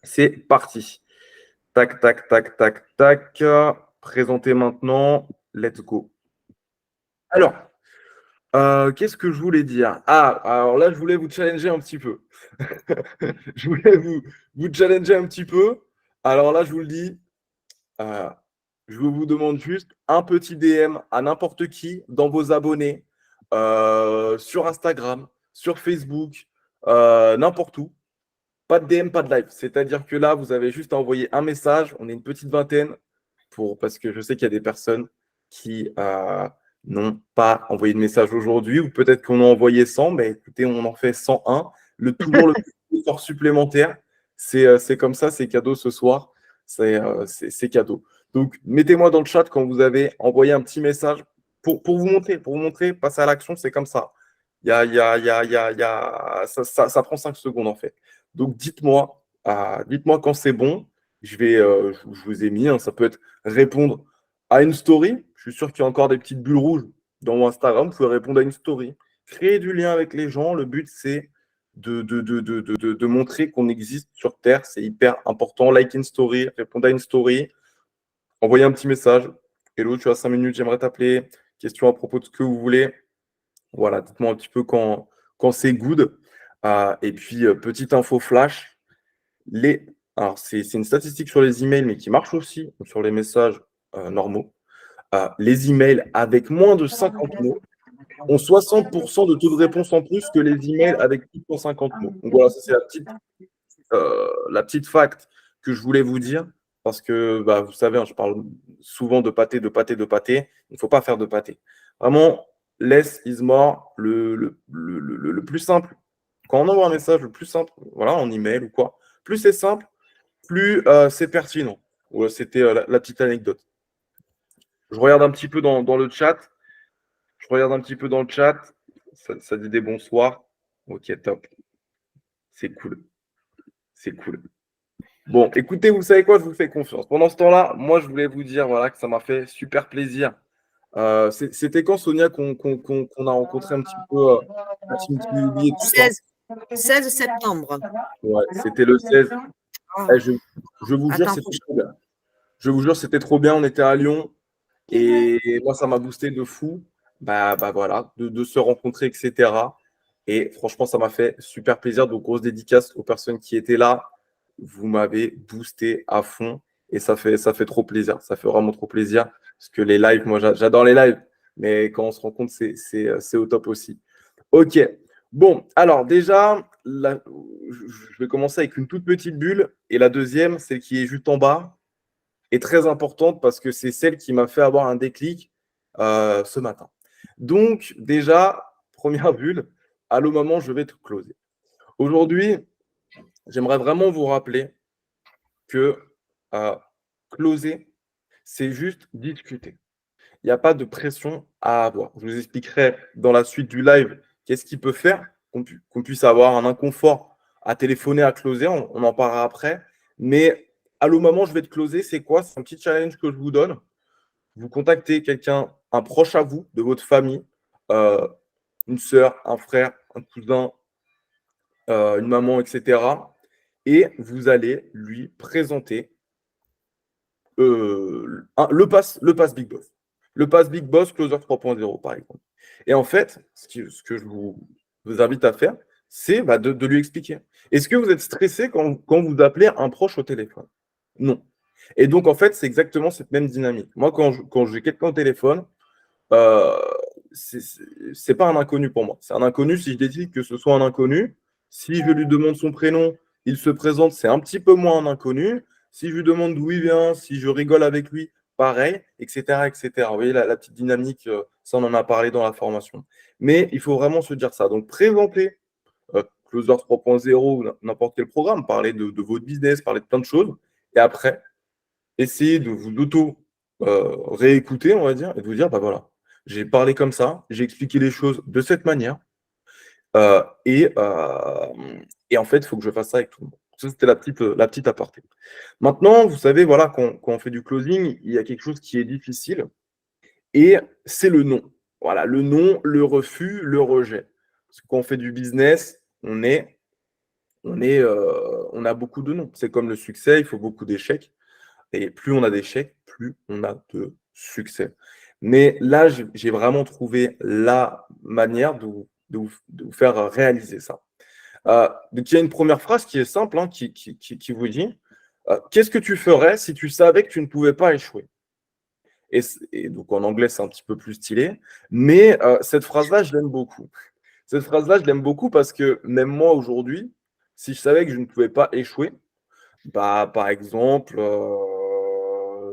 C'est parti. Tac, tac, tac, tac, tac. Présenter maintenant. Let's go. Alors, qu'est-ce que je voulais dire? Ah, alors là, je voulais vous challenger un petit peu. Je voulais vous challenger un petit peu. Alors là, je vous le dis, euh, je vous demande juste un petit DM à n'importe qui dans vos abonnés, sur Instagram, sur Facebook, n'importe où. Pas de DM, pas de live. C'est-à-dire que là, vous avez juste à envoyer un message. On est une petite vingtaine parce que je sais qu'il y a des personnes qui n'ont pas envoyé de message aujourd'hui ou peut-être qu'on en a envoyé 100. Mais écoutez, on en fait 101. Toujours le petit effort supplémentaire. C'est comme ça, c'est cadeau ce soir. C'est cadeau. Donc, mettez-moi dans le chat quand vous avez envoyé un petit message pour vous montrer, passer à l'action, c'est comme ça. Ça prend 5 secondes en fait. Donc, dites-moi quand c'est bon. Je vous ai mis, hein, ça peut être répondre à une story. Je suis sûr qu'il y a encore des petites bulles rouges dans mon Instagram. Vous pouvez répondre à une story. Créer du lien avec les gens. Le but, c'est de montrer qu'on existe sur Terre. C'est hyper important. Like une story, répondre à une story, envoyer un petit message. Hello, tu as 5 minutes, j'aimerais t'appeler. Question à propos de ce que vous voulez. Voilà, dites-moi un petit peu quand c'est good. Et puis, petite info flash. Alors, c'est une statistique sur les emails, mais qui marche aussi sur les messages normaux. Les emails avec moins de 50 mots ont 60% de taux de réponse en plus que les emails avec plus de 150 mots. Donc voilà, ça c'est la petite fact que je voulais vous dire, parce que bah, vous savez, hein, je parle souvent de pâté, de pâté, de pâté. Il ne faut pas faire de pâté. Vraiment, less is more, le plus simple. Quand on envoie un message, le plus simple, voilà, en email ou quoi, plus c'est simple, plus c'est pertinent. Ouais, c'était la petite anecdote. Je regarde un petit peu dans le chat. Je regarde un petit peu dans le chat. Ça dit des bonsoirs. Ok, top. C'est cool. C'est cool. Bon, écoutez, vous savez quoi, je vous fais confiance. Pendant ce temps-là, moi, je voulais vous dire voilà, que ça m'a fait super plaisir. C'était quand, Sonia, qu'on a rencontré un petit peu la team Kiwi et tout ça? 16 septembre. Ouais, c'était le 16. Eh, je vous jure, Attends, c'était trop bien. Je vous jure, c'était trop bien. On était à Lyon et moi, ça m'a boosté de fou. Bah voilà, de se rencontrer, etc. Et franchement, ça m'a fait super plaisir. Donc, grosse dédicace aux personnes qui étaient là. Vous m'avez boosté à fond et ça fait trop plaisir. Ça fait vraiment trop plaisir parce que les lives, moi, j'adore les lives. Mais quand on se rencontre, c'est au top aussi. Ok. Bon, alors déjà, je vais commencer avec une toute petite bulle. Et la deuxième, celle qui est juste en bas, est très importante parce que c'est celle qui m'a fait avoir un déclic ce matin. Donc, déjà, première bulle, allô maman, je vais te closer. Aujourd'hui, j'aimerais vraiment vous rappeler que closer, c'est juste discuter. Il n'y a pas de pression à avoir. Je vous expliquerai dans la suite du live qu'est-ce qui peut faire qu'on puisse avoir un inconfort à téléphoner, à closer. On en parlera après. Mais allô maman, je vais te closer. C'est quoi? C'est un petit challenge que je vous donne. Vous contactez quelqu'un, un proche à vous, de votre famille, euh, une sœur, un frère, un cousin, une maman, etc. Et vous allez lui présenter le pass Big Boss. Le pass Big Boss Closer 3.0, par exemple. Et en fait, ce que je vous invite à faire, c'est de lui expliquer. Est-ce que vous êtes stressé quand vous appelez un proche au téléphone? Non. Et donc, en fait, c'est exactement cette même dynamique. Moi, quand j'ai quelqu'un au téléphone, euh, c'est pas un inconnu pour moi. C'est un inconnu si je décide que ce soit un inconnu. Si je lui demande son prénom, il se présente, c'est un petit peu moins un inconnu. Si je lui demande d'où il vient, si je rigole avec lui, pareil, etc., etc. Vous voyez la petite dynamique, ça on en a parlé dans la formation. Mais il faut vraiment se dire ça. Donc présenter Closer 3.0 ou n'importe quel programme, parler de votre business, parler de plein de choses. Et après, essayez de vous auto-réécouter, on va dire, et de vous dire, bah voilà, j'ai parlé comme ça, j'ai expliqué les choses de cette manière, euh, et, euh, et en fait, il faut que je fasse ça avec tout le monde. Ça, c'était la petite aparté. Maintenant, vous savez, voilà, quand on fait du closing, il y a quelque chose qui est difficile, et c'est le non. Voilà, le non, le refus, le rejet. Parce que quand on fait du business, on est on a beaucoup de non. C'est comme le succès, il faut beaucoup d'échecs. Et plus on a d'échecs, plus on a de succès. Mais là, j'ai vraiment trouvé la manière de vous faire réaliser ça. Donc, il y a une première phrase qui est simple, hein, qui vous dit qu'est-ce que tu ferais si tu savais que tu ne pouvais pas échouer? Et donc, en anglais, c'est un petit peu plus stylé. Mais cette phrase-là, je l'aime beaucoup. Cette phrase-là, je l'aime beaucoup parce que même moi, aujourd'hui, si je savais que je ne pouvais pas échouer, bah, par exemple,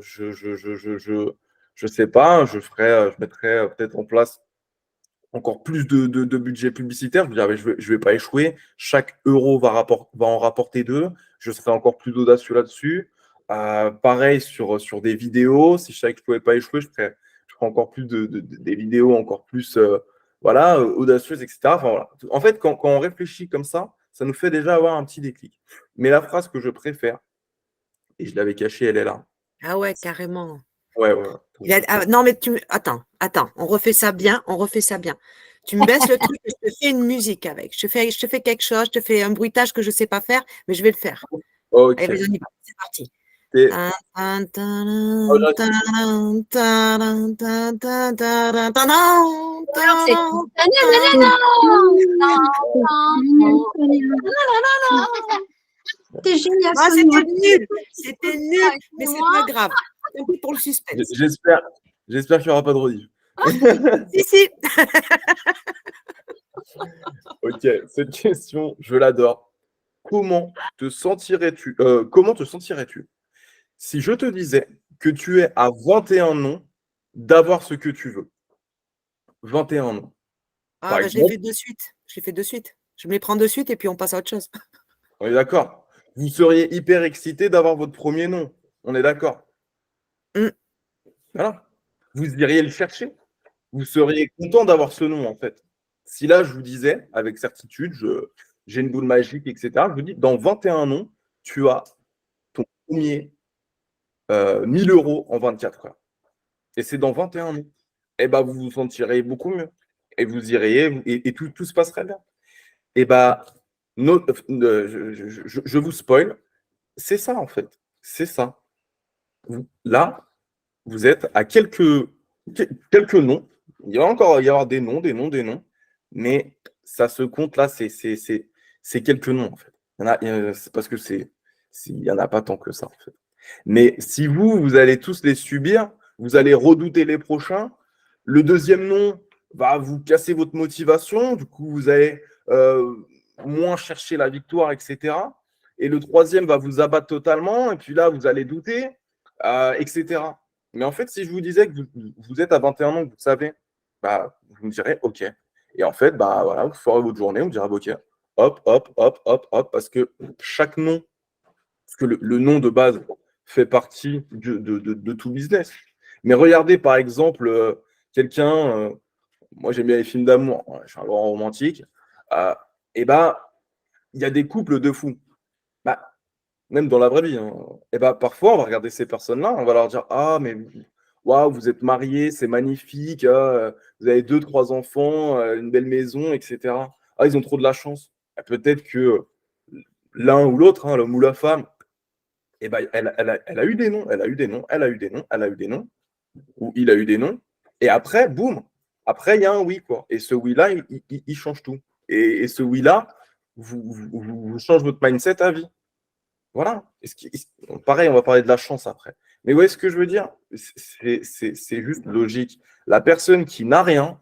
je sais pas, je mettrais peut-être en place encore plus de budget publicitaire. Je me dirais, je vais pas échouer. Chaque euro va en rapporter deux. Je serai encore plus audacieux là-dessus. Pareil sur des vidéos. Si je savais que je pouvais pas échouer, je ferais encore plus des vidéos encore plus voilà, audacieuses, etc. Enfin, voilà. En fait, quand on réfléchit comme ça nous fait déjà avoir un petit déclic. Mais la phrase que je préfère, et je l'avais cachée, elle est là. Ah ouais, carrément. Ouais, ouais, ouais. Non, mais attends, on refait ça bien, Tu me baisses le truc et je te fais une musique avec. Je te fais quelque chose, je te fais un bruitage que je sais pas faire, mais je vais le faire. Ok. Allez, vas-y, on y va. C'est parti. C'est- Oh, là, Alors, c'est c'est génial. Ah, Sonia. c'était nul, mais c'est pas grave. Tant pis pour le suspense. j'espère qu'il n'y aura pas de rediff. Si, si. Ok, cette question, je l'adore. Comment te sentirais-tu si je te disais que tu es à 21 ans d'avoir ce que tu veux? 21 ans. Ah, Par bah, je l'ai exemple, fait de suite. Je l'ai fait de suite. Je me les prends de suite et puis on passe à autre chose. on est d'accord. Vous seriez hyper excité d'avoir votre premier nom. On est d'accord. Mm. Voilà. Vous iriez le chercher. Vous seriez content d'avoir ce nom, en fait. Si là, je vous disais, avec certitude, j'ai une boule magique, etc., je vous dis, dans 21 noms, tu as ton premier 1000 euros en 24 heures. Et c'est dans 21 noms. Et ben, vous vous sentirez beaucoup mieux. Et vous iriez, et tout se passerait bien. Et ben, je vous spoil, c'est ça, en fait. C'est ça. Là, vous êtes à quelques noms. Il va encore y avoir des noms, des noms, des noms. Mais ça se compte là, c'est quelques noms, en fait. C'est parce que il n'y en a pas tant que ça, en fait. Mais si vous allez tous les subir, vous allez redouter les prochains. Le deuxième nom va vous casser votre motivation. Du coup, vous allez moins chercher la victoire, etc. Et le troisième va vous abattre totalement. Et puis là, vous allez douter, etc. Mais en fait, si je vous disais que vous êtes à 21 ans, que vous savez, bah, vous me direz OK. Et en fait, bah, voilà, vous ferez votre journée, vous me direz OK. Hop, hop, hop, hop, hop, parce que chaque nom, parce que le nom de base fait partie de tout business. Mais regardez, par exemple, quelqu'un, moi j'aime bien les films d'amour, hein, je suis un grand romantique, et bah, il y a des couples de fous. Bah, même dans la vraie vie, hein. Et bah, parfois, on va regarder ces personnes-là, on va leur dire ah, mais waouh, vous êtes mariés, c'est magnifique, vous avez deux, trois enfants, une belle maison, etc. Ah, ils ont trop de la chance. Peut-être que l'un ou l'autre, hein, l'homme ou la femme, et ben, elle a eu des noms, elle a eu des noms, elle a eu des noms, elle a eu des noms, ou il a eu des noms, et après, boum, après, il y a un oui, quoi. Et ce oui-là, il change tout. Et ce oui-là, vous change votre mindset à vie. Voilà. Pareil, on va parler de la chance après. Mais vous voyez ce que je veux dire? C'est juste logique. La personne qui n'a rien,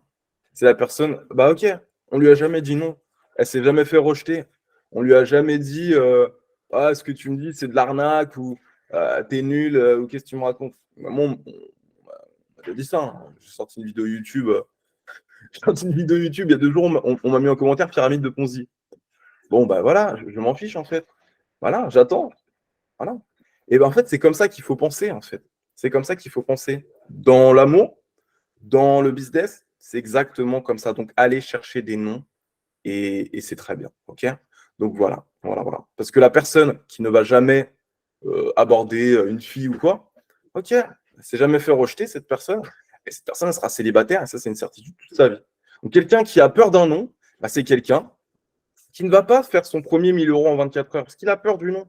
c'est la personne, bah ok, on lui a jamais dit non. Elle s'est jamais fait rejeter. On lui a jamais dit, ah, ce que tu me dis, c'est de l'arnaque, ou t'es nul, ou qu'est-ce que tu me racontes? Moi, on m'a dit ça, hein. J'ai sorti une vidéo YouTube. J'ai sorti une vidéo YouTube il y a 2 jours, on m'a mis en commentaire pyramide de Ponzi. Bon, bah voilà, je m'en fiche en fait. Voilà, j'attends. Voilà. Et ben en fait, c'est comme ça qu'il faut penser, en fait. C'est comme ça qu'il faut penser. Dans l'amour, dans le business, c'est exactement comme ça. Donc, allez chercher des noms et c'est très bien. OK? Donc, voilà, voilà, voilà. Parce que la personne qui ne va jamais aborder une fille ou quoi, OK, elle s'est jamais fait rejeter, cette personne. Et cette personne, elle sera célibataire, et ça, c'est une certitude toute sa vie. Donc, quelqu'un qui a peur d'un nom, bah, c'est quelqu'un qui ne va pas faire son premier 1000 euros en 24 heures, parce qu'il a peur du non.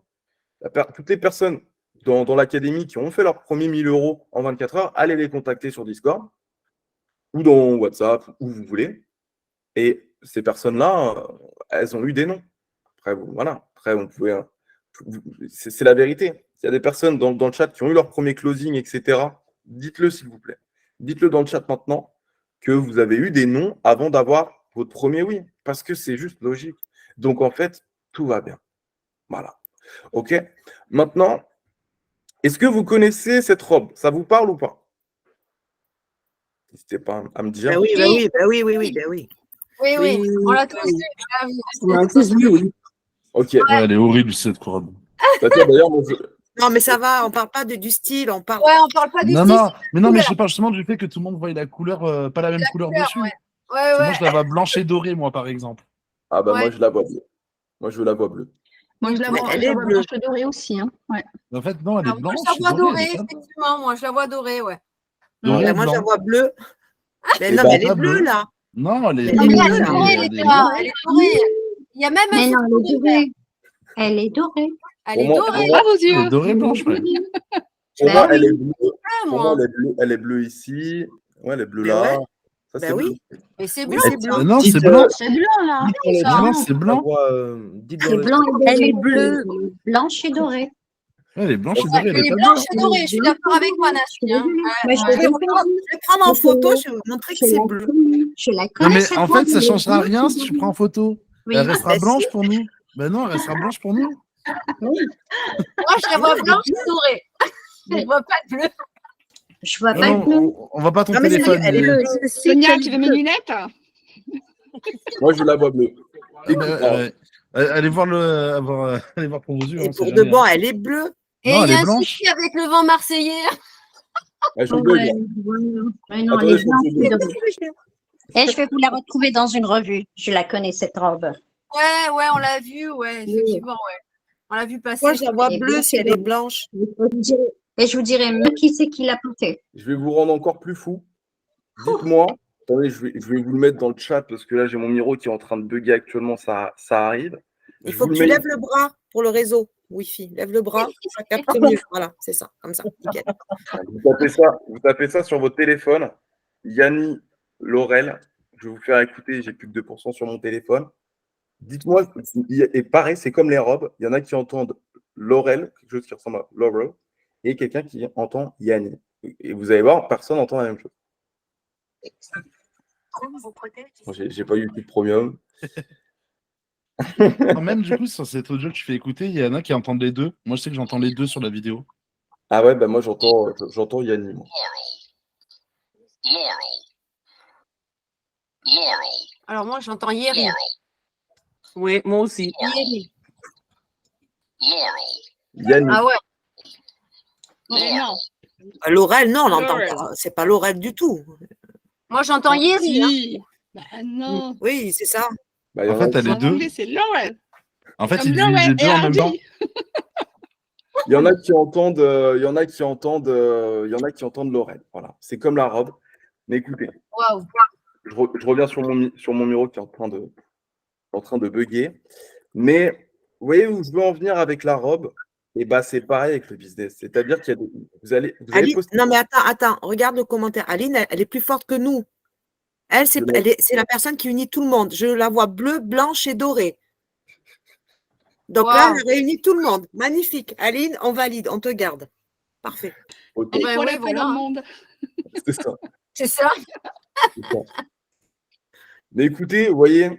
Toutes les personnes dans l'académie qui ont fait leur premier 1000 euros en 24 heures, allez les contacter sur Discord ou dans WhatsApp, où vous voulez. Et ces personnes-là, elles ont eu des noms. Après, voilà. Après, on pouvait. C'est la vérité. S'il y a des personnes dans le chat qui ont eu leur premier closing, etc., dites-le, s'il vous plaît. Dites-le dans le chat maintenant que vous avez eu des noms avant d'avoir votre premier oui. Parce que c'est juste logique. Donc, en fait, tout va bien. Voilà. OK? Maintenant, est-ce que vous connaissez cette robe? Ça vous parle ou pas? N'hésitez pas à me dire. Ben oui, ben oui, ben oui, oui, oui, ben oui. Oui, on l'a tous vu. On l'a tous vu, oui. OK. Ouais, elle est horrible, cette robe. D'ailleurs, moi, Non, mais ça va, on parle pas du style, on parle. Ouais, on parle pas du Non, style. non, mais je parle justement du fait que tout le monde voit la couleur, pas la même couleur dessus. Ouais. Parce que moi, je la vois blanche et dorée, moi, par exemple. Ah bah moi, je la vois bleue. Moi, je la vois bleue. Moi, je la vois, elle est bleue. blanche et dorée aussi. Hein. Ouais. En fait, non, elle est Alors, moi, blanche. je la vois dorée, elle est pas- effectivement. Moi, je la vois dorée, ouais. dorée et Moi, je la blanc. vois bleue. Mais Et non, bah, mais elle est pas bleue, bleue. là. Non, elle est Elle est Mais bleue, elle est là. dorée, elle les est- gars. Elle est dorée. Il y a même un Mais non, fil elle est de vert. dorée. Elle est dorée. Elle est Pour moi, dorée. Ah, vos elle est yeux. dorée blanche, ouais. Pour Bah moi, oui. elle est bleue. Ah, Pour moi. moi, elle est bleue ici. Ouais, elle est bleue Mais là. ouais. Ça, Ben c'est oui. bleu. Mais c'est Oui, blanc. c'est blanc. Non, Dites, c'est blanc. C'est blanc, là. Dites dans le Ça. chat, Non, c'est blanc. dites dans C'est le blanc et doré. Elle est bleue. Blanche et dorée. Ouais, elle est blanche et Ouais, dorée, elle elle est est pas blanche bleue. et dorée. Je suis d'accord avec toi, Nasty. Hein. Mais je Je vais prendre en photo, je vais vous montrer que c'est bleu. Je la Non, connais. mais cette en robe, fait, ça elle est changera blanche rien et si tu dorée. prends en photo. Oui. Elle restera Bah, blanche si. pour nous. Ben non, elle restera blanche pour nous. Moi, je la vois blanche et dorée. Je vois pas de bleu. Je vois Non, pas non, de bleu. on va pas ton Non, mais téléphone. elle est mais- bleue. Sonia, tu veux mes lunettes? Moi, je la vois bleue. Ah ben, allez voir allez voir pour vos yeux. Et hein, pour c'est de jamais, bon, hein. elle est bleue. Et Non, il elle y a est un blanche. souci avec le vent marseillais. Ah, je Ouais, bug, là. mais non, Attendez, elle est je blanche me et bug. dorée. Et je vais vous la retrouver dans une revue. Je la connais, cette robe. Ouais, on l'a vu, ouais, effectivement, ouais. On l'a vu passer. Moi, je la vois Elle est bleue blanche si et elle est dorée. blanche. Et je vous dirai même qui c'est qui l'a portée. Je vais vous rendre encore plus fou. Dites-moi. Attendez, je vais vous le mettre dans le chat parce que là, j'ai mon micro qui est en train de bugger actuellement. Ça arrive. Il Je faut vous que le tu mets. lèves le bras pour le réseau Wi-Fi. Lève le bras, ça capte mieux. Voilà, c'est ça, comme ça. Nickel. Vous tapez ça sur votre téléphone. Yanni Laurel. Je vais vous faire écouter. J'ai plus que 2% sur mon téléphone. Dites-moi, et pareil, c'est comme les robes. Il y en a qui entendent Laurel, quelque chose qui ressemble à Laurel, et quelqu'un qui entend Yanni. Et vous allez voir, personne n'entend la même chose. Bon, j'ai pas YouTube Premium. Quand même, du coup, sur cet audio que tu fais écouter, il y en a qui entendent les deux. Moi, je sais que j'entends les deux sur la vidéo. Ah ouais, bah moi j'entends Yanni. Moi. Alors, moi, j'entends Yeri. Oui, moi aussi. Yeri. Yanni. Ah ouais. Mais non. Laurel, non, on l'entend Laurel. pas. C'est pas Laurel du tout. Moi, j'entends Yeri. Hein. Si. Bah non. Oui, c'est ça. Bah, il y En en a fait, elle qui- est En deux. anglais, c'est Laurel. En fait, Comme il dit Laurel les deux et en même temps. Hardy. il y en a qui entendent, il y en a qui entendent Laurel. Voilà, c'est comme la robe. Mais écoutez, Waouh. je reviens sur mon micro qui est en train de bugger. Mais vous voyez où je veux en venir avec la robe? Et bah c'est pareil avec le business. C'est-à-dire qu'il y a vous allez Aline, poster. non, mais attends, regarde le commentaire. Aline, elle est plus forte que nous. Elle, c'est la personne qui unit tout le monde. Je la vois bleue, blanche et dorée. Donc là, Wow. elle réunit tout le monde. Magnifique. Aline, on valide, on te garde. Parfait. Ok, Elle est Ben pour oui, la paix voilà. dans le monde. c'est ça. C'est ça. C'est ça. Mais écoutez, vous voyez,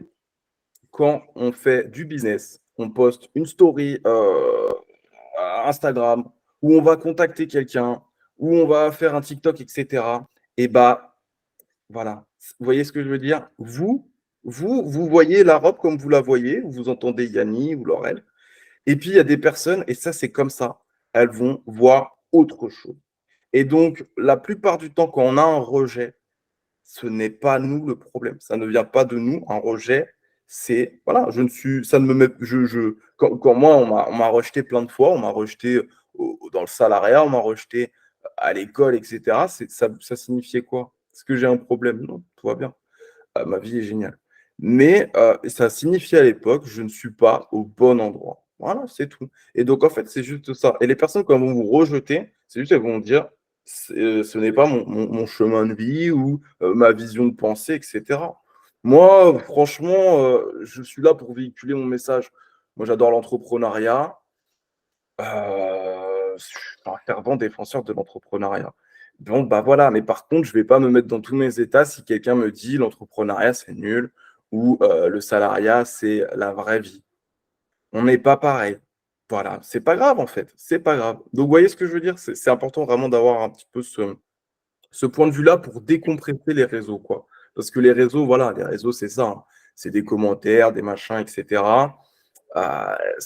quand on fait du business, on poste une story Instagram, où on va contacter quelqu'un, où on va faire un TikTok, etc. Et bah, voilà. Vous voyez ce que je veux dire? Vous voyez la robe comme vous la voyez, vous entendez Yanni ou Laurel. Et puis, il y a des personnes, et ça, c'est comme ça, elles vont voir autre chose. Et donc, la plupart du temps, quand on a un rejet, ce n'est pas nous le problème. Ça ne vient pas de nous. Un rejet, c'est voilà, ça ne me met, quand moi on m'a rejeté plein de fois, on m'a rejeté dans le salariat, on m'a rejeté à l'école, etc. Ça signifiait quoi? Est-ce que j'ai un problème? Non, tout va bien. Ma vie est géniale. Mais ça signifiait à l'époque, je ne suis pas au bon endroit. Voilà, c'est tout. Et donc, en fait, c'est juste ça. Et les personnes, quand vont vous rejeter, c'est juste, elles vont dire, ce n'est pas mon chemin de vie ou ma vision de pensée, etc. Moi, franchement, je suis là pour véhiculer mon message. Moi, j'adore l'entrepreneuriat. Je suis un fervent défenseur de l'entrepreneuriat. Donc, bah voilà. Mais par contre, je ne vais pas me mettre dans tous mes états si quelqu'un me dit l'entrepreneuriat, c'est nul ou le salariat, c'est la vraie vie. On n'est pas pareil. Voilà, c'est pas grave en fait, c'est pas grave. Donc, vous voyez ce que je veux dire? C'est important vraiment d'avoir un petit peu ce point de vue-là pour décompresser les réseaux, quoi. Parce que les réseaux, voilà, les réseaux, c'est ça, hein. C'est des commentaires, des machins, etc.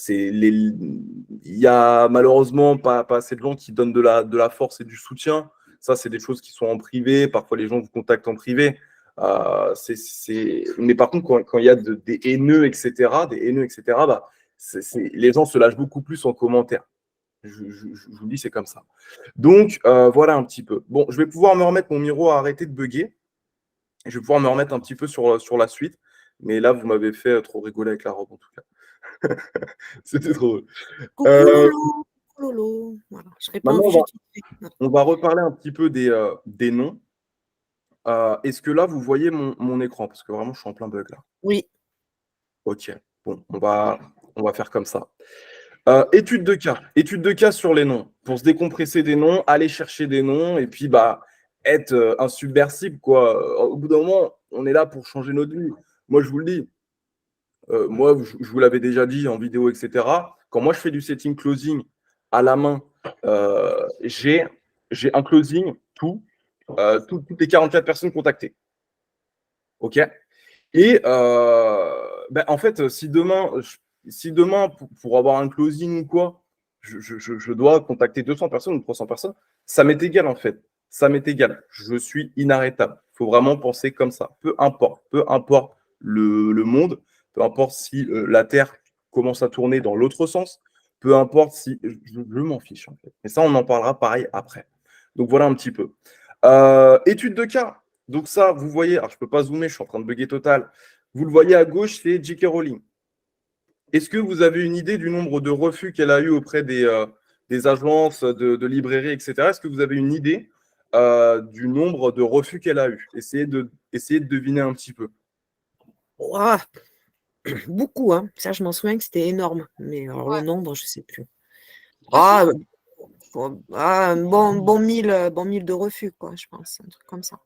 Il y a malheureusement pas assez de gens qui donnent de la force et du soutien. Ça, c'est des choses qui sont en privé. Parfois, les gens vous contactent en privé. Mais par contre, quand il y a des haineux, etc., bah, les gens se lâchent beaucoup plus en commentaire. Je vous dis, c'est comme ça. Donc, voilà un petit peu. Bon, je vais pouvoir me remettre, mon miro a arrêté de bugger. Je vais pouvoir me remettre un petit peu sur la suite. Mais là, vous m'avez fait trop rigoler avec la robe, en tout cas. C'était trop drôle. Coucou Lolo, coucou Lolo. Voilà, je réponds Maintenant, juste vite fait. on va reparler un petit peu des noms. Est-ce que là, vous voyez mon écran? Parce que vraiment, je suis en plein bug là. Oui. Ok. Bon, on va faire comme ça. Étude de cas. Étude de cas sur les noms. Pour se décompresser des noms, aller chercher des noms et puis bah, être insubmersible, quoi. Au bout d'un moment, on est là pour changer notre vie. Moi, je vous le dis. Moi, je vous l'avais déjà dit en vidéo, etc. Quand moi, je fais du setting closing à la main, j'ai un closing, toutes les 44 personnes contactées. OK? Et en fait, si demain, pour avoir un closing ou quoi, je dois contacter 200 personnes ou 300 personnes, ça m'est égal en fait. Ça m'est égal. Je suis inarrêtable. Il faut vraiment penser comme ça. Peu importe le monde, peu importe si la Terre commence à tourner dans l'autre sens, peu importe si. Je m'en fiche en fait. Et ça, on en parlera pareil après. Donc voilà un petit peu. Étude de cas. Donc ça, vous voyez, alors je ne peux pas zoomer, je suis en train de bugger total. Vous le voyez à gauche, c'est J.K. Rowling. Est-ce que vous avez une idée du nombre de refus qu'elle a eu auprès des agences, de librairies, etc. Est-ce que vous avez une idée du nombre de refus qu'elle a eu? Essayez de deviner un petit peu. Ouah, beaucoup, hein. Ça, je m'en souviens que c'était énorme. Mais alors, le nombre, je ne sais plus. Bon 1000 de refus, quoi, je pense. Un truc comme ça.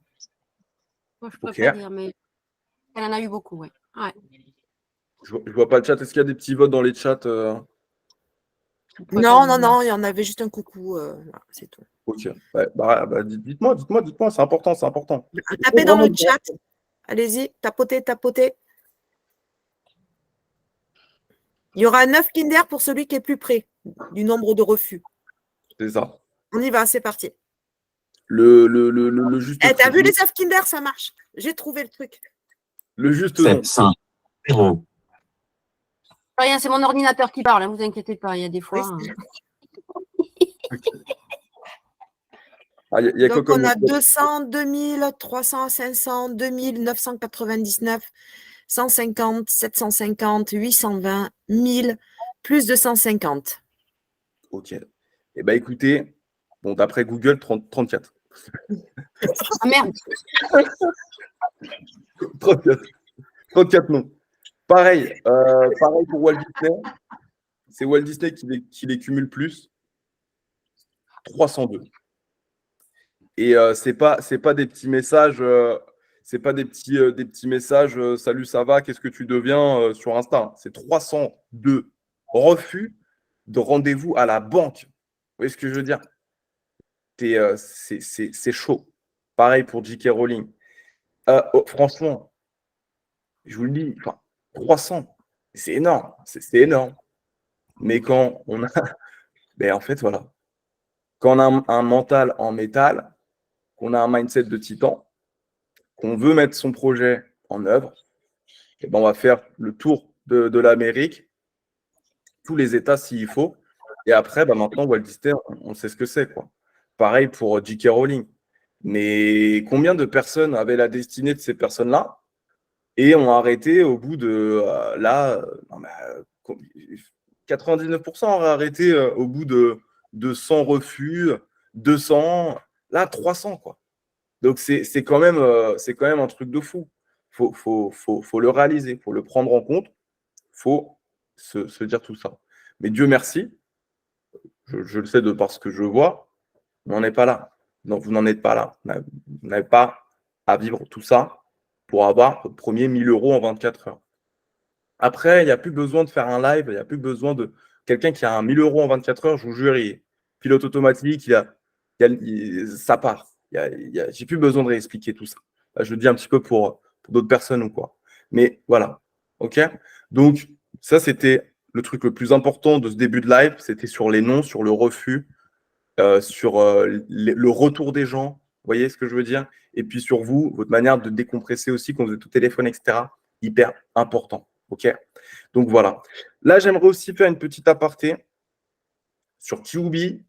Moi, je ne peux pas dire, mais elle en a eu beaucoup, ouais. Je ne vois pas le chat. Est-ce qu'il y a des petits votes dans les chats Non, il y en avait juste un coucou. C'est tout. Ok. Ouais, dites-moi, c'est important, c'est important. Tapez dans le chat. Allez-y, tapotez. Il y aura 9 Kinder pour celui qui est plus près du nombre de refus. C'est ça. On y va, c'est parti. Le juste. T'as vu les 9 Kinder, ça marche. J'ai trouvé le truc. Le juste nom. 5, 0. Rien, c'est mon ordinateur qui parle, ne vous inquiétez pas, il y a des fois. Donc, on a 200, 2000, 300, 500, 2000, 999, 150, 750, 820, 1000, plus de 150. Ok. Eh bien, écoutez, bon, d'après Google, 34. Ah merde. 34 noms. Pareil pour Walt Disney. C'est Walt Disney qui les cumule plus. 302. Et c'est pas des petits messages, c'est pas des petits messages, salut, ça va, qu'est-ce que tu deviens sur Insta. C'est 302 refus de rendez-vous à la banque. Vous voyez ce que je veux dire? C'est chaud. Pareil pour J.K. Rowling. Franchement, je vous le dis, 300, c'est énorme. C'est énorme. Mais quand on a. En fait, voilà. Quand on a un mental en métal, qu'on a un mindset de titan, qu'on veut mettre son projet en œuvre, et on va faire le tour de l'Amérique, tous les États s'il faut. Et après, maintenant, Walt Disney, on sait ce que c'est, quoi. Pareil pour J.K. Rowling. Mais combien de personnes avaient la destinée de ces personnes-là? et ont arrêté au bout de 99% auraient arrêté au bout de 100 refus, 200, là 300 quoi. Donc c'est quand même un truc de fou. Faut le réaliser, faut le prendre en compte, faut se dire tout ça. Mais Dieu merci, je le sais de par ce que je vois, on n'en est pas là. Non, vous n'en êtes pas là. Vous n'avez pas à vivre tout ça pour avoir votre premier 1000 € en 24 heures. Après, il n'y a plus besoin de faire un live, il n'y a plus besoin de quelqu'un qui a un 1000 € en 24 heures, je vous jure, pilote automatique, ça part. J'ai plus besoin de réexpliquer tout ça. Là, je le dis un petit peu pour d'autres personnes ou quoi. Mais voilà. OK? Donc, ça, c'était le truc le plus important de ce début de live. C'était sur les noms, sur le refus, sur le retour des gens. Vous voyez ce que je veux dire? Et puis sur vous, votre manière de décompresser aussi quand vous êtes au téléphone, etc. Hyper important. OK? Donc voilà. Là, j'aimerais aussi faire une petite aparté sur QB.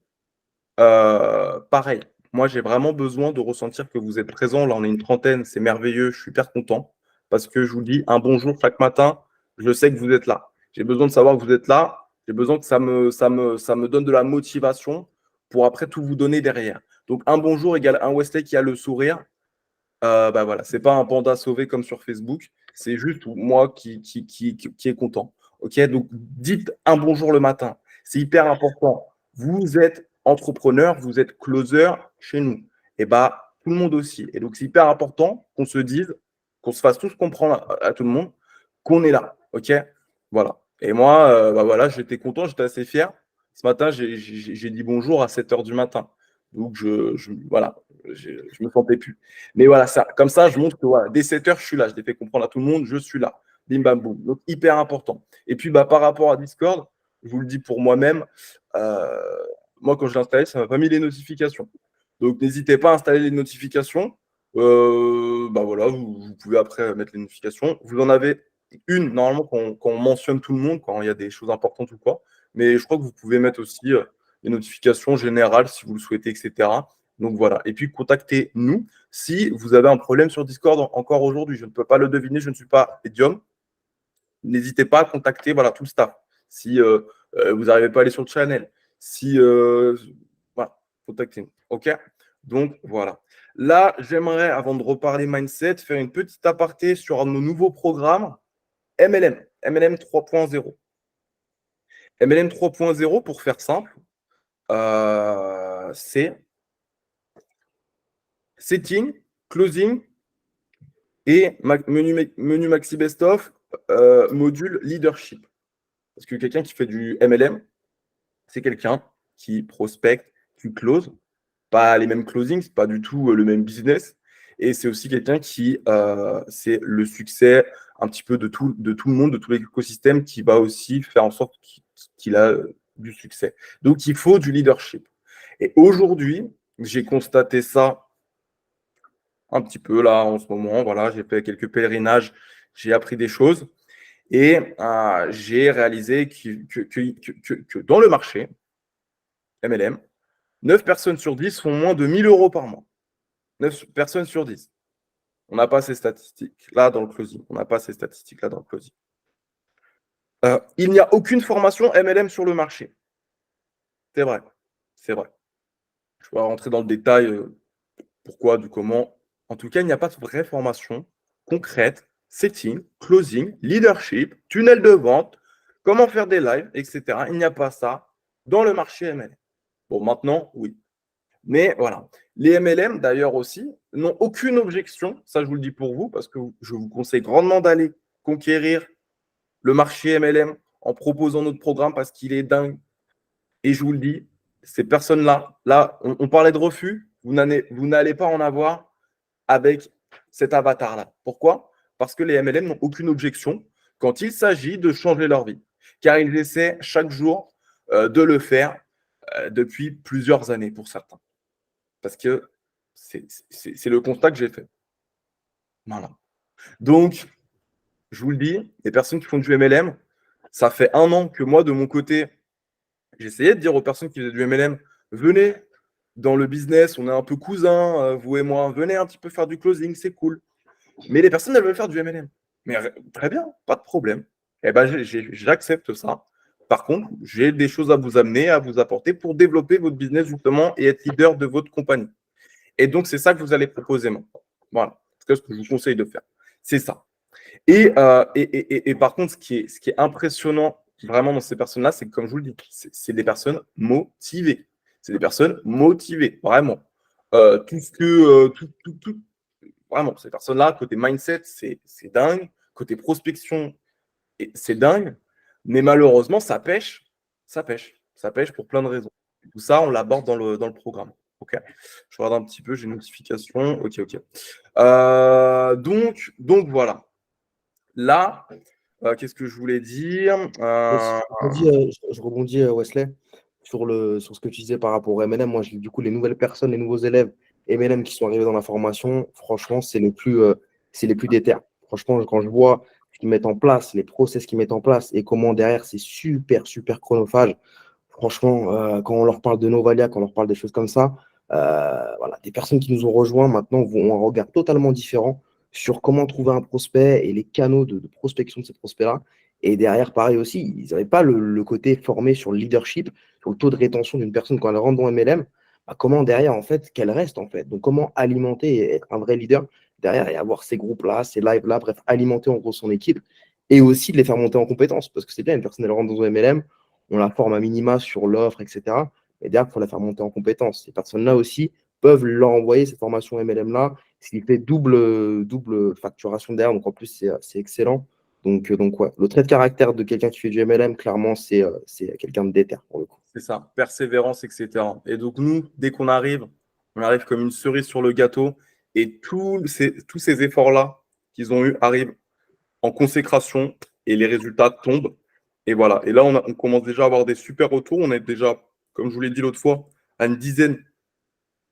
Pareil. Moi, j'ai vraiment besoin de ressentir que vous êtes présents. Là, on est une trentaine. C'est merveilleux. Je suis hyper content parce que je vous dis un bonjour chaque matin. Je sais que vous êtes là. J'ai besoin de savoir que vous êtes là. J'ai besoin que ça me donne de la motivation pour après tout vous donner derrière. Donc, un bonjour égale un Wesley qui a le sourire. Bah voilà, c'est pas un panda sauvé comme sur Facebook. C'est juste moi qui est content. OK? Donc, dites un bonjour le matin. C'est hyper important. Vous êtes entrepreneur, vous êtes closer chez nous. Et bah, tout le monde aussi. Et donc, c'est hyper important qu'on se dise, qu'on se fasse tous comprendre à tout le monde qu'on est là. OK? Voilà. Et moi, bah voilà, j'étais content, j'étais assez fier. Ce matin, j'ai dit bonjour à 7 h du matin. Donc, voilà, je me sentais plus. Mais voilà, comme ça, je montre que voilà, dès 7 h, je suis là. Je l'ai fait comprendre à tout le monde, je suis là. Bim, bam, boum. Donc, hyper important. Et puis, bah, par rapport à Discord, je vous le dis pour moi-même, moi, quand je l'ai installé, ça ne m'a pas mis les notifications. Donc, n'hésitez pas à installer les notifications. Bah voilà, vous pouvez après mettre les notifications. Vous en avez une, normalement, quand on mentionne tout le monde, quand il y a des choses importantes ou quoi. Mais je crois que vous pouvez mettre aussi les notifications générales si vous le souhaitez, etc. Donc voilà. Et puis, contactez-nous si vous avez un problème sur Discord encore aujourd'hui. Je ne peux pas le deviner, je ne suis pas médium. N'hésitez pas à contacter voilà, tout le staff. Si vous n'arrivez pas à aller sur le channel, si voilà, contactez-nous. OK? Donc voilà. Là, j'aimerais, avant de reparler mindset, faire une petite aparté sur un de nos nouveaux programmes, MLM 3.0. MLM 3.0, pour faire simple, c'est setting, closing et menu maxi best-of, module leadership. Parce que quelqu'un qui fait du MLM, c'est quelqu'un qui prospecte, qui close, pas les mêmes closings, c'est pas du tout le même business. Et c'est aussi quelqu'un qui, c'est le succès un petit peu de tout le monde, de tout l'écosystème, qui va aussi faire en sorte qu'il a du succès. Donc, il faut du leadership. Et aujourd'hui, j'ai constaté ça un petit peu là en ce moment. Voilà, j'ai fait quelques pèlerinages, j'ai appris des choses et j'ai réalisé que dans le marché MLM, 9 personnes sur 10 font moins de 1000 € par mois. 9 personnes sur 10. On n'a pas ces statistiques là dans le closing. Il n'y a aucune formation MLM sur le marché. C'est vrai. Je vais rentrer dans le détail. Pourquoi, du comment. En tout cas, il n'y a pas de vraie formation concrète, setting, closing, leadership, tunnel de vente, comment faire des lives, etc. Il n'y a pas ça dans le marché MLM. Bon, maintenant, oui. Mais voilà. Les MLM, d'ailleurs aussi, n'ont aucune objection. Ça, je vous le dis pour vous, parce que je vous conseille grandement d'aller conquérir le marché MLM en proposant notre programme parce qu'il est dingue. Et je vous le dis, ces personnes-là, là, on parlait de refus, vous n'allez pas en avoir avec cet avatar-là. Pourquoi? Parce que les MLM n'ont aucune objection quand il s'agit de changer leur vie, car ils essaient chaque jour de le faire depuis plusieurs années pour certains. Parce que c'est le constat que j'ai fait. Voilà. Donc, je vous le dis, les personnes qui font du MLM, ça fait 1 an que moi, de mon côté, j'essayais de dire aux personnes qui faisaient du MLM, venez dans le business, on est un peu cousins, vous et moi, venez un petit peu faire du closing, c'est cool. Mais les personnes, elles veulent faire du MLM. Mais très bien, pas de problème. Eh ben, j'accepte ça. Par contre, j'ai des choses à vous amener, à vous apporter pour développer votre business justement et être leader de votre compagnie. Et donc, c'est ça que vous allez proposer maintenant. Voilà. C'est ce que je vous conseille de faire. C'est ça. Et par contre, ce qui est impressionnant vraiment dans ces personnes-là, c'est que, comme je vous le dis, c'est des personnes motivées. C'est des personnes motivées, vraiment. Vraiment, ces personnes-là, côté mindset, c'est dingue. Côté prospection, c'est dingue. Mais malheureusement, ça pêche. Ça pêche. Ça pêche pour plein de raisons. Tout ça, on l'aborde dans le programme. OK. Je regarde un petit peu, j'ai une notification. OK. Donc voilà. Là, qu'est-ce que je voulais dire Je rebondis, Wesley, sur ce que tu disais par rapport au MLM. Moi, du coup, les nouvelles personnes, les nouveaux élèves MLM qui sont arrivés dans la formation, franchement, c'est les plus déter. Franchement, quand je vois ce qu'ils mettent en place, les process qu'ils mettent en place et comment derrière, c'est super, super chronophage. Franchement, quand on leur parle de Novalia, quand on leur parle des choses comme ça, voilà, des personnes qui nous ont rejoints maintenant ont un regard totalement différent sur comment trouver un prospect et les canaux de prospection de ces prospects-là. Et derrière, pareil aussi, ils n'avaient pas le côté formé sur le leadership, sur le taux de rétention d'une personne quand elle rentre dans MLM. Bah, comment derrière, en fait, qu'elle reste, en fait. Donc, comment alimenter et être un vrai leader derrière et avoir ces groupes-là, ces lives-là, bref, alimenter en gros son équipe et aussi de les faire monter en compétences. Parce que c'est bien, une personne, elle rentre dans un MLM, on la forme à minima sur l'offre, etc. Mais derrière, il faut la faire monter en compétences. Ces personnes-là aussi peuvent leur envoyer cette formation MLM-là, ce qui fait double facturation derrière. Donc, en plus, c'est excellent. Donc ouais, le trait de caractère de quelqu'un qui fait du MLM, clairement, c'est quelqu'un de déter pour le coup. C'est ça, persévérance, etc. Et donc, nous, dès qu'on arrive, on arrive comme une cerise sur le gâteau. Et tous ces efforts-là qu'ils ont eus arrivent en consécration et les résultats tombent. Et voilà. Et là, on commence déjà à avoir des super retours. On est déjà, comme je vous l'ai dit l'autre fois, à une dizaine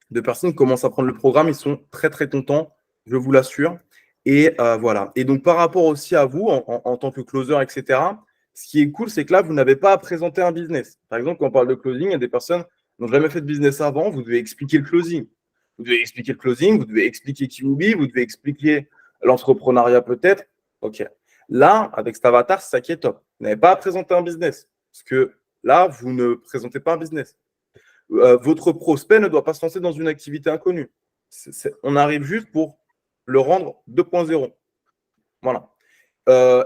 de personnes qui commencent à prendre le programme. Ils sont très, très contents, je vous l'assure. Et voilà. Et donc, par rapport aussi à vous, en tant que closer, etc., ce qui est cool, c'est que là, vous n'avez pas à présenter un business. Par exemple, quand on parle de closing, il y a des personnes qui n'ont jamais fait de business avant. Vous devez expliquer le closing. Vous devez expliquer le closing, vous devez expliquer QB, vous devez expliquer l'entrepreneuriat peut-être. OK. Là, avec cet avatar, c'est ça qui est top. Vous n'avez pas à présenter un business. Parce que là, vous ne présentez pas un business. Votre prospect ne doit pas se lancer dans une activité inconnue. On arrive juste pour le rendre 2.0. Voilà.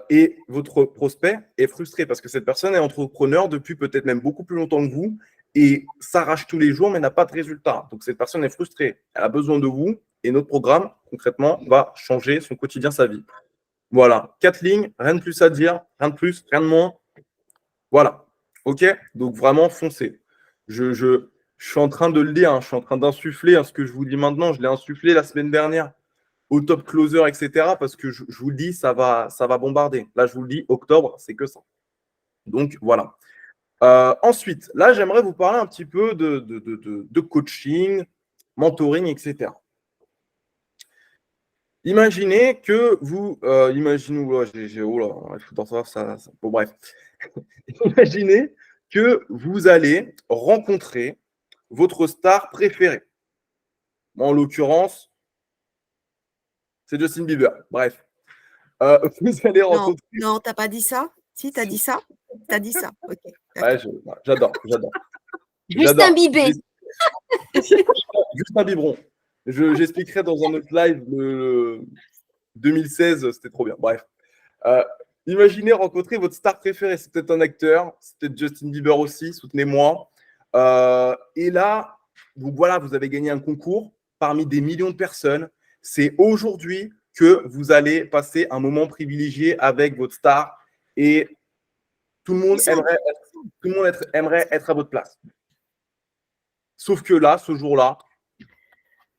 Et votre prospect est frustré parce que cette personne est entrepreneur depuis peut-être même beaucoup plus longtemps que vous et s'arrache tous les jours mais n'a pas de résultat. Donc cette personne est frustrée. Elle a besoin de vous et notre programme, concrètement, va changer son quotidien, sa vie. Voilà. 4 lignes, rien de plus à dire, rien de plus, rien de moins. Voilà. OK? Donc vraiment, foncez. Je suis en train de le dire, hein, je suis en train d'insuffler ce que je vous dis maintenant. Je l'ai insufflé la semaine dernière au top closer, etc. Parce que je vous le dis, ça va bombarder. Là, je vous le dis, octobre, c'est que ça. Donc, voilà. Ensuite, là, j'aimerais vous parler un petit peu de coaching, mentoring, etc. Imaginez que vous... Bon, bref. Imaginez que vous allez rencontrer votre star préférée. En l'occurrence, c'est Justin Bieber. Bref. Vous allez rencontrer... Non, tu n'as pas dit ça? Si, tu as dit ça? Tu as dit ça. Ok. Ouais, j'adore. Justin Bieber. Justin Biberon. J'expliquerai dans un autre live le 2016, c'était trop bien. Bref. Imaginez rencontrer votre star préférée. C'est peut-être un acteur, c'est peut-être Justin Bieber aussi, soutenez-moi. Et là, donc voilà, vous avez gagné un concours parmi des millions de personnes. C'est aujourd'hui que vous allez passer un moment privilégié avec votre star et tout le monde aimerait être à votre place. Sauf que là, ce jour-là,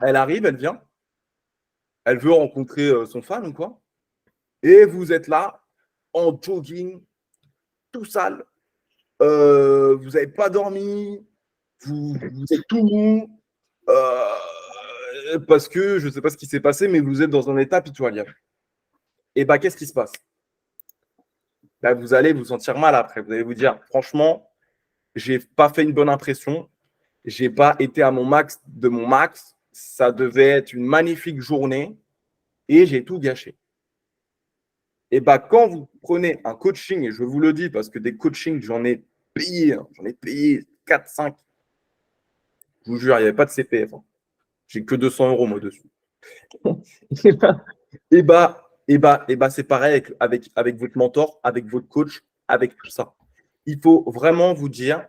elle arrive, elle vient, elle veut rencontrer son fan ou quoi, et vous êtes là en jogging, tout sale, vous n'avez pas dormi, vous êtes tout mou, parce que je ne sais pas ce qui s'est passé, mais vous êtes dans un état pitoyable. Et bah, qu'est-ce qui se passe? Bah, vous allez vous sentir mal après. Vous allez vous dire, franchement, j'ai pas fait une bonne impression, j'ai pas été à mon max de mon max. Ça devait être une magnifique journée et j'ai tout gâché. Et bah, quand vous prenez un coaching, et je vous le dis parce que des coachings, j'en ai payé 4, 5. Je vous jure, il n'y avait pas de CPF. Hein. J'ai que 200 € moi dessus. Et bah, c'est pareil avec votre mentor, avec votre coach, avec tout ça. Il faut vraiment vous dire,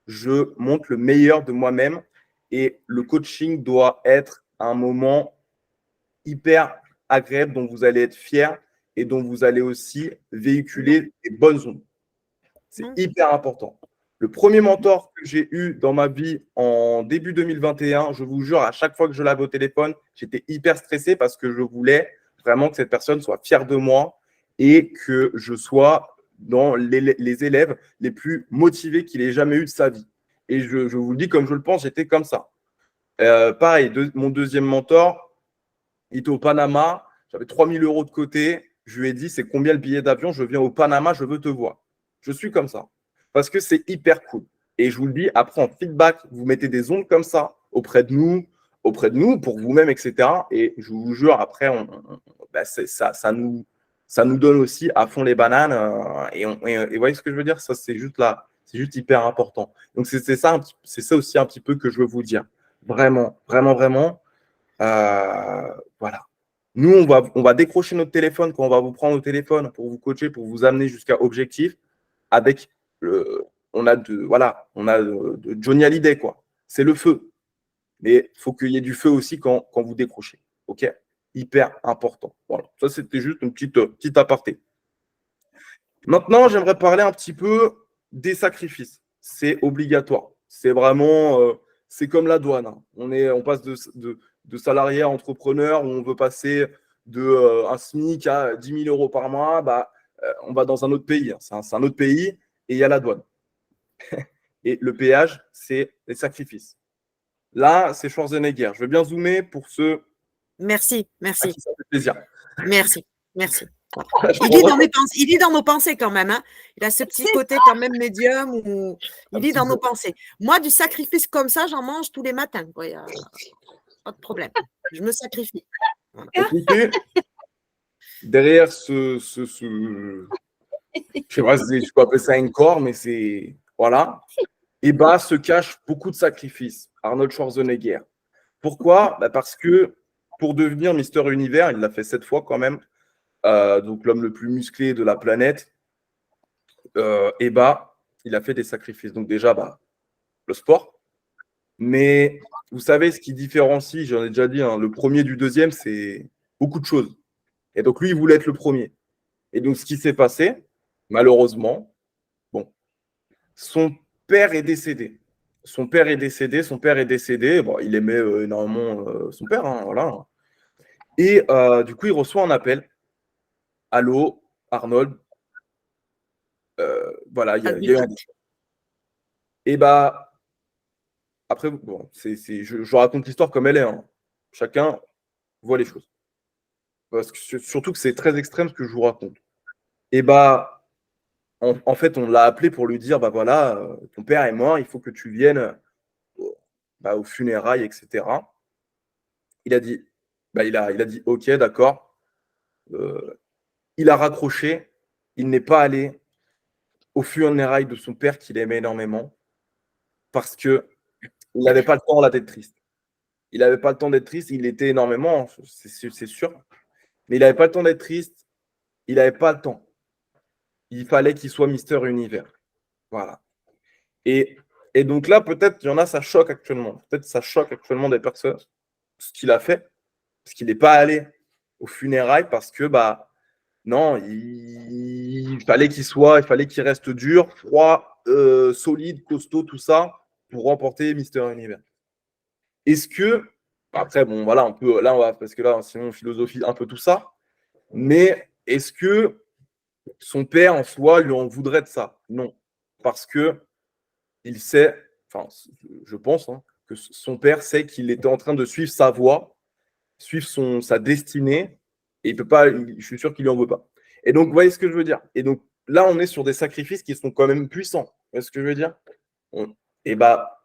je montre le meilleur de moi-même et le coaching doit être un moment hyper agréable dont vous allez être fier et dont vous allez aussi véhiculer des bonnes ondes. C'est hyper important. Le premier mentor que j'ai eu dans ma vie en début 2021, je vous jure, à chaque fois que je l'avais au téléphone, j'étais hyper stressé parce que je voulais vraiment que cette personne soit fière de moi et que je sois dans les élèves les plus motivés qu'il ait jamais eu de sa vie. Et je vous le dis comme je le pense, j'étais comme ça. Pareil, mon deuxième mentor, il était au Panama, j'avais 3 000 € de côté. Je lui ai dit, c'est combien le billet d'avion? Je viens au Panama, je veux te voir. Je suis comme ça. Parce que c'est hyper cool. Et je vous le dis, après, en feedback, vous mettez des ondes comme ça auprès de nous, pour vous-même, etc. Et je vous jure, après, ça nous donne aussi à fond les bananes. Et vous voyez ce que je veux dire? Ça, c'est juste hyper important. Donc, c'est ça aussi un petit peu que je veux vous dire. Vraiment, vraiment, vraiment. Voilà. Nous, on va décrocher notre téléphone quand on va vous prendre au téléphone pour vous coacher, pour vous amener jusqu'à objectif. Avec on a de Johnny Hallyday, quoi. C'est le feu. Mais il faut qu'il y ait du feu aussi quand vous décrochez. OK? Hyper important. Voilà. Ça, c'était juste une petite aparté. Maintenant, j'aimerais parler un petit peu des sacrifices. C'est obligatoire. C'est vraiment, c'est comme la douane. Hein. On passe de salarié à entrepreneur où on veut passer de un SMIC à 10 000 € par mois. Bah, on va dans un autre pays. Hein. C'est un autre pays et il y a la douane. Et le péage, c'est les sacrifices. Là, c'est Schwarzenegger. Je vais bien zoomer pour ceux. Merci. À qui ça fait plaisir. Merci. Il est dans nos pensées quand même. Hein. Il a ce petit côté quand même médium où il est dans nos pensées. Moi, du sacrifice comme ça, j'en mange tous les matins. Quoi. Pas de problème. Je me sacrifie. Voilà. Écoutez, derrière je sais pas si je peux appeler ça un corps, mais c'est voilà. Et bah se cache beaucoup de sacrifices. Arnold Schwarzenegger. Pourquoi? Parce que pour devenir Mister Univers, il l'a fait 7 fois quand même. Donc l'homme le plus musclé de la planète. Et bah il a fait des sacrifices. Donc déjà, le sport. Mais vous savez ce qui différencie, j'en ai déjà dit, hein, le premier du deuxième, c'est beaucoup de choses. Et donc lui, il voulait être le premier. Et donc ce qui s'est passé, malheureusement, son père est décédé. Son père est décédé. Bon, il aimait énormément son père, hein, voilà. Et du coup, il reçoit un appel. Allô, Arnold. Voilà, il y a eu un. Et bah, après, bon, je raconte l'histoire comme elle est. Hein. Chacun voit les choses. Parce que, surtout que c'est très extrême ce que je vous raconte. Et bah, en fait, on l'a appelé pour lui dire, bah voilà, ton père est mort, il faut que tu viennes aux funérailles, etc. Il a dit, il a dit, ok, d'accord. Il a raccroché. Il n'est pas allé aux funérailles de son père qu'il aimait énormément parce que il n'avait pas le temps là d'être triste. Il n'avait pas le temps d'être triste. Il était énormément, c'est sûr, mais il n'avait pas le temps d'être triste. Il n'avait pas le temps. Il fallait qu'il soit Mister Univers. Voilà. Et donc là, peut-être il y en a, ça choque actuellement. Peut-être ça choque actuellement des personnes ce qu'il a fait, parce qu'il n'est pas allé aux funérailles parce que non, il fallait qu'il reste dur, froid, solide, costaud, tout ça, pour remporter Mister Univers. Est-ce que, après, bon, voilà, parce que là, sinon, on philosophie un peu tout ça, mais est-ce que son père, en soi, lui en voudrait de ça? Non, parce que il sait, enfin, je pense, hein, que son père sait qu'il était en train de suivre sa voie, suivre sa destinée, et il peut pas, je suis sûr qu'il lui en veut pas. Et donc, vous voyez ce que je veux dire? Et donc, là, on est sur des sacrifices qui sont quand même puissants. Vous voyez ce que je veux dire? Et voilà,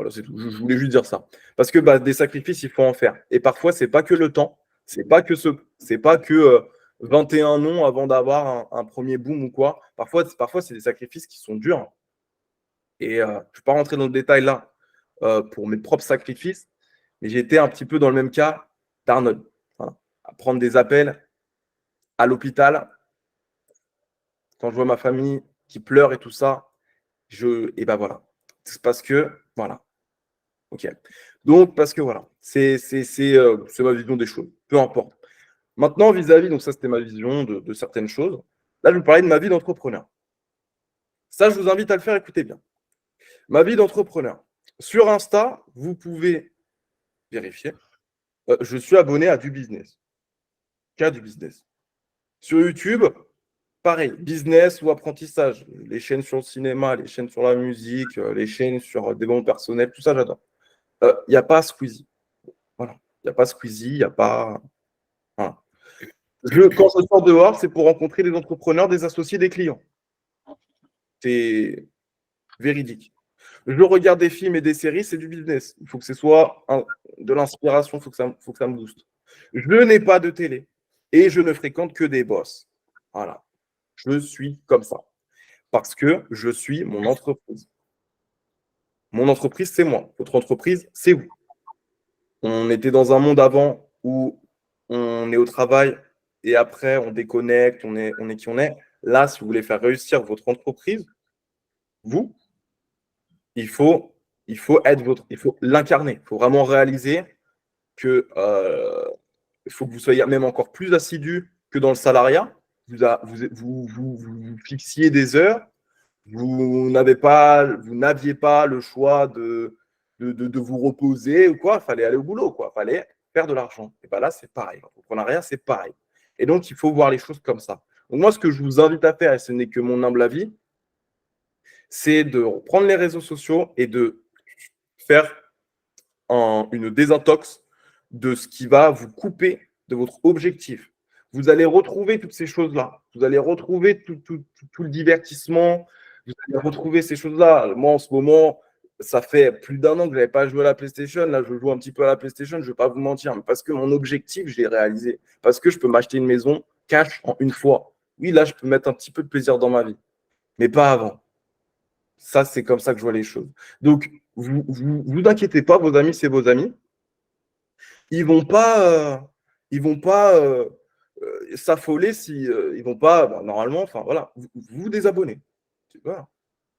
c'est tout. Je voulais juste dire ça. Parce que des sacrifices, il faut en faire. Et parfois, c'est pas que le temps, c'est pas que 21 noms avant d'avoir un premier boom ou quoi. Parfois c'est des sacrifices qui sont durs. Et je ne vais pas rentrer dans le détail là pour mes propres sacrifices, mais j'ai été un petit peu dans le même cas d'Arnold. Voilà. À prendre des appels à l'hôpital, quand je vois ma famille qui pleure et tout ça, et ben voilà. C'est parce que, voilà. Ok. Donc, parce que voilà, c'est ma vision des choses. Peu importe. Maintenant, vis-à-vis, donc ça c'était ma vision de certaines choses. Là, je vais vous parler de ma vie d'entrepreneur. Ça, je vous invite à le faire, écoutez bien. Ma vie d'entrepreneur. Sur Insta, vous pouvez vérifier. Je suis abonné à du business. Qu'à du business. Sur YouTube, pareil, business ou apprentissage. Les chaînes sur le cinéma, les chaînes sur la musique, les chaînes sur des développement personnel, tout ça, j'adore. Il n'y a pas Squeezie. Voilà. Il n'y a pas Squeezie, il n'y a pas. Voilà. Quand je sors dehors, c'est pour rencontrer des entrepreneurs, des associés, des clients. C'est véridique. Je regarde des films et des séries, c'est du business. Il faut que ce soit de l'inspiration, il faut que ça me booste. Je n'ai pas de télé et je ne fréquente que des boss. Voilà. Je suis comme ça. Parce que je suis mon entreprise. Mon entreprise, c'est moi. Votre entreprise, c'est vous. On était dans un monde avant où on est au travail et après, on déconnecte, on est qui on est. Là, si vous voulez faire réussir votre entreprise, vous, il faut l'incarner. Il faut vraiment réaliser que il faut que vous soyez même encore plus assidu que dans le salariat. Vous fixiez des heures. Vous n'aviez pas le choix de vous reposer ou quoi. Il fallait aller au boulot, quoi. Il fallait faire de l'argent. Et bien là, c'est pareil. L'entrepreneuriat, c'est pareil. Et donc, il faut voir les choses comme ça. Donc, moi, ce que je vous invite à faire, et ce n'est que mon humble avis, c'est de prendre les réseaux sociaux et de faire une désintox de ce qui va vous couper de votre objectif. Vous allez retrouver toutes ces choses-là. Vous allez retrouver tout le divertissement. Vous allez retrouver ces choses-là. Moi, en ce moment, ça fait plus d'un an que je n'avais pas joué à la PlayStation. Là, je joue un petit peu à la PlayStation. Je ne vais pas vous mentir. Mais parce que mon objectif, je l'ai réalisé. Parce que je peux m'acheter une maison cash en une fois. Oui, là, je peux mettre un petit peu de plaisir dans ma vie. Mais pas avant. Ça, c'est comme ça que je vois les choses. Donc, vous inquiétez pas, vos amis, c'est vos amis. Ils vont pas s'affoler si ils vont pas normalement. Enfin voilà, vous désabonnez. Voilà.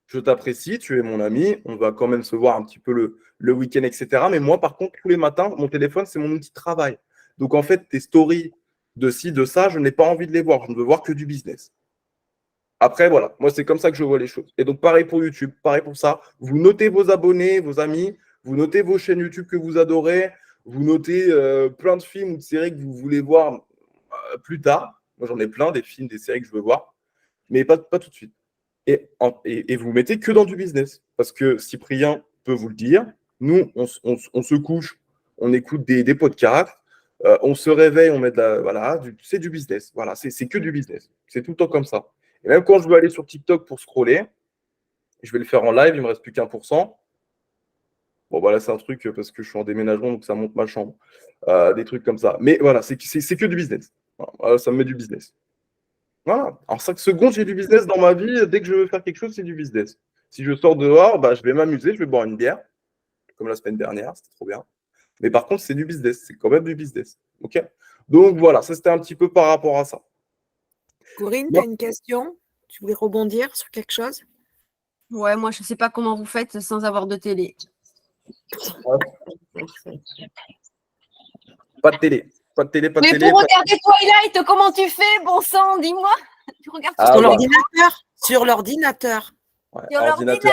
Je t'apprécie, tu es mon ami. On va quand même se voir un petit peu le week-end, etc. Mais moi, par contre, tous les matins, mon téléphone, c'est mon outil de travail. Donc en fait, tes stories de ci, de ça, je n'ai pas envie de les voir. Je ne veux voir que du business. Après, voilà, moi, c'est comme ça que je vois les choses. Et donc, pareil pour YouTube, pareil pour ça. Vous notez vos abonnés, vos amis, vous notez vos chaînes YouTube que vous adorez, vous notez plein de films ou de séries que vous voulez voir plus tard. Moi, j'en ai plein, des films, des séries que je veux voir, mais pas tout de suite. Et vous mettez que dans du business. Parce que Cyprien peut vous le dire, nous, on se couche, on écoute des podcasts, on se réveille, on met c'est du business. Voilà, c'est que du business. C'est tout le temps comme ça. Et même quand je veux aller sur TikTok pour scroller, je vais le faire en live, il ne me reste plus qu'1%. Bon, voilà, c'est un truc parce que je suis en déménagement, donc ça monte ma chambre. Des trucs comme ça. Mais voilà, c'est que du business. Voilà, ça me met du business. Voilà. En 5 secondes, j'ai du business dans ma vie. Dès que je veux faire quelque chose, c'est du business. Si je sors dehors, je vais m'amuser, je vais boire une bière, comme la semaine dernière, c'était trop bien. Mais par contre, c'est du business. C'est quand même du business. OK ? Donc voilà, ça c'était un petit peu par rapport à ça. Corinne, tu as une question? Tu voulais rebondir sur quelque chose? Ouais, moi, je ne sais pas comment vous faites sans avoir de télé. Pas de télé. Pas de télé, pas de Mais télé. pour regarder Twilight, comment tu fais, bon sang, dis-moi. Tu regardes Ah, Sur ouais. l'ordinateur? Sur l'ordinateur. Ouais, sur ordinateur.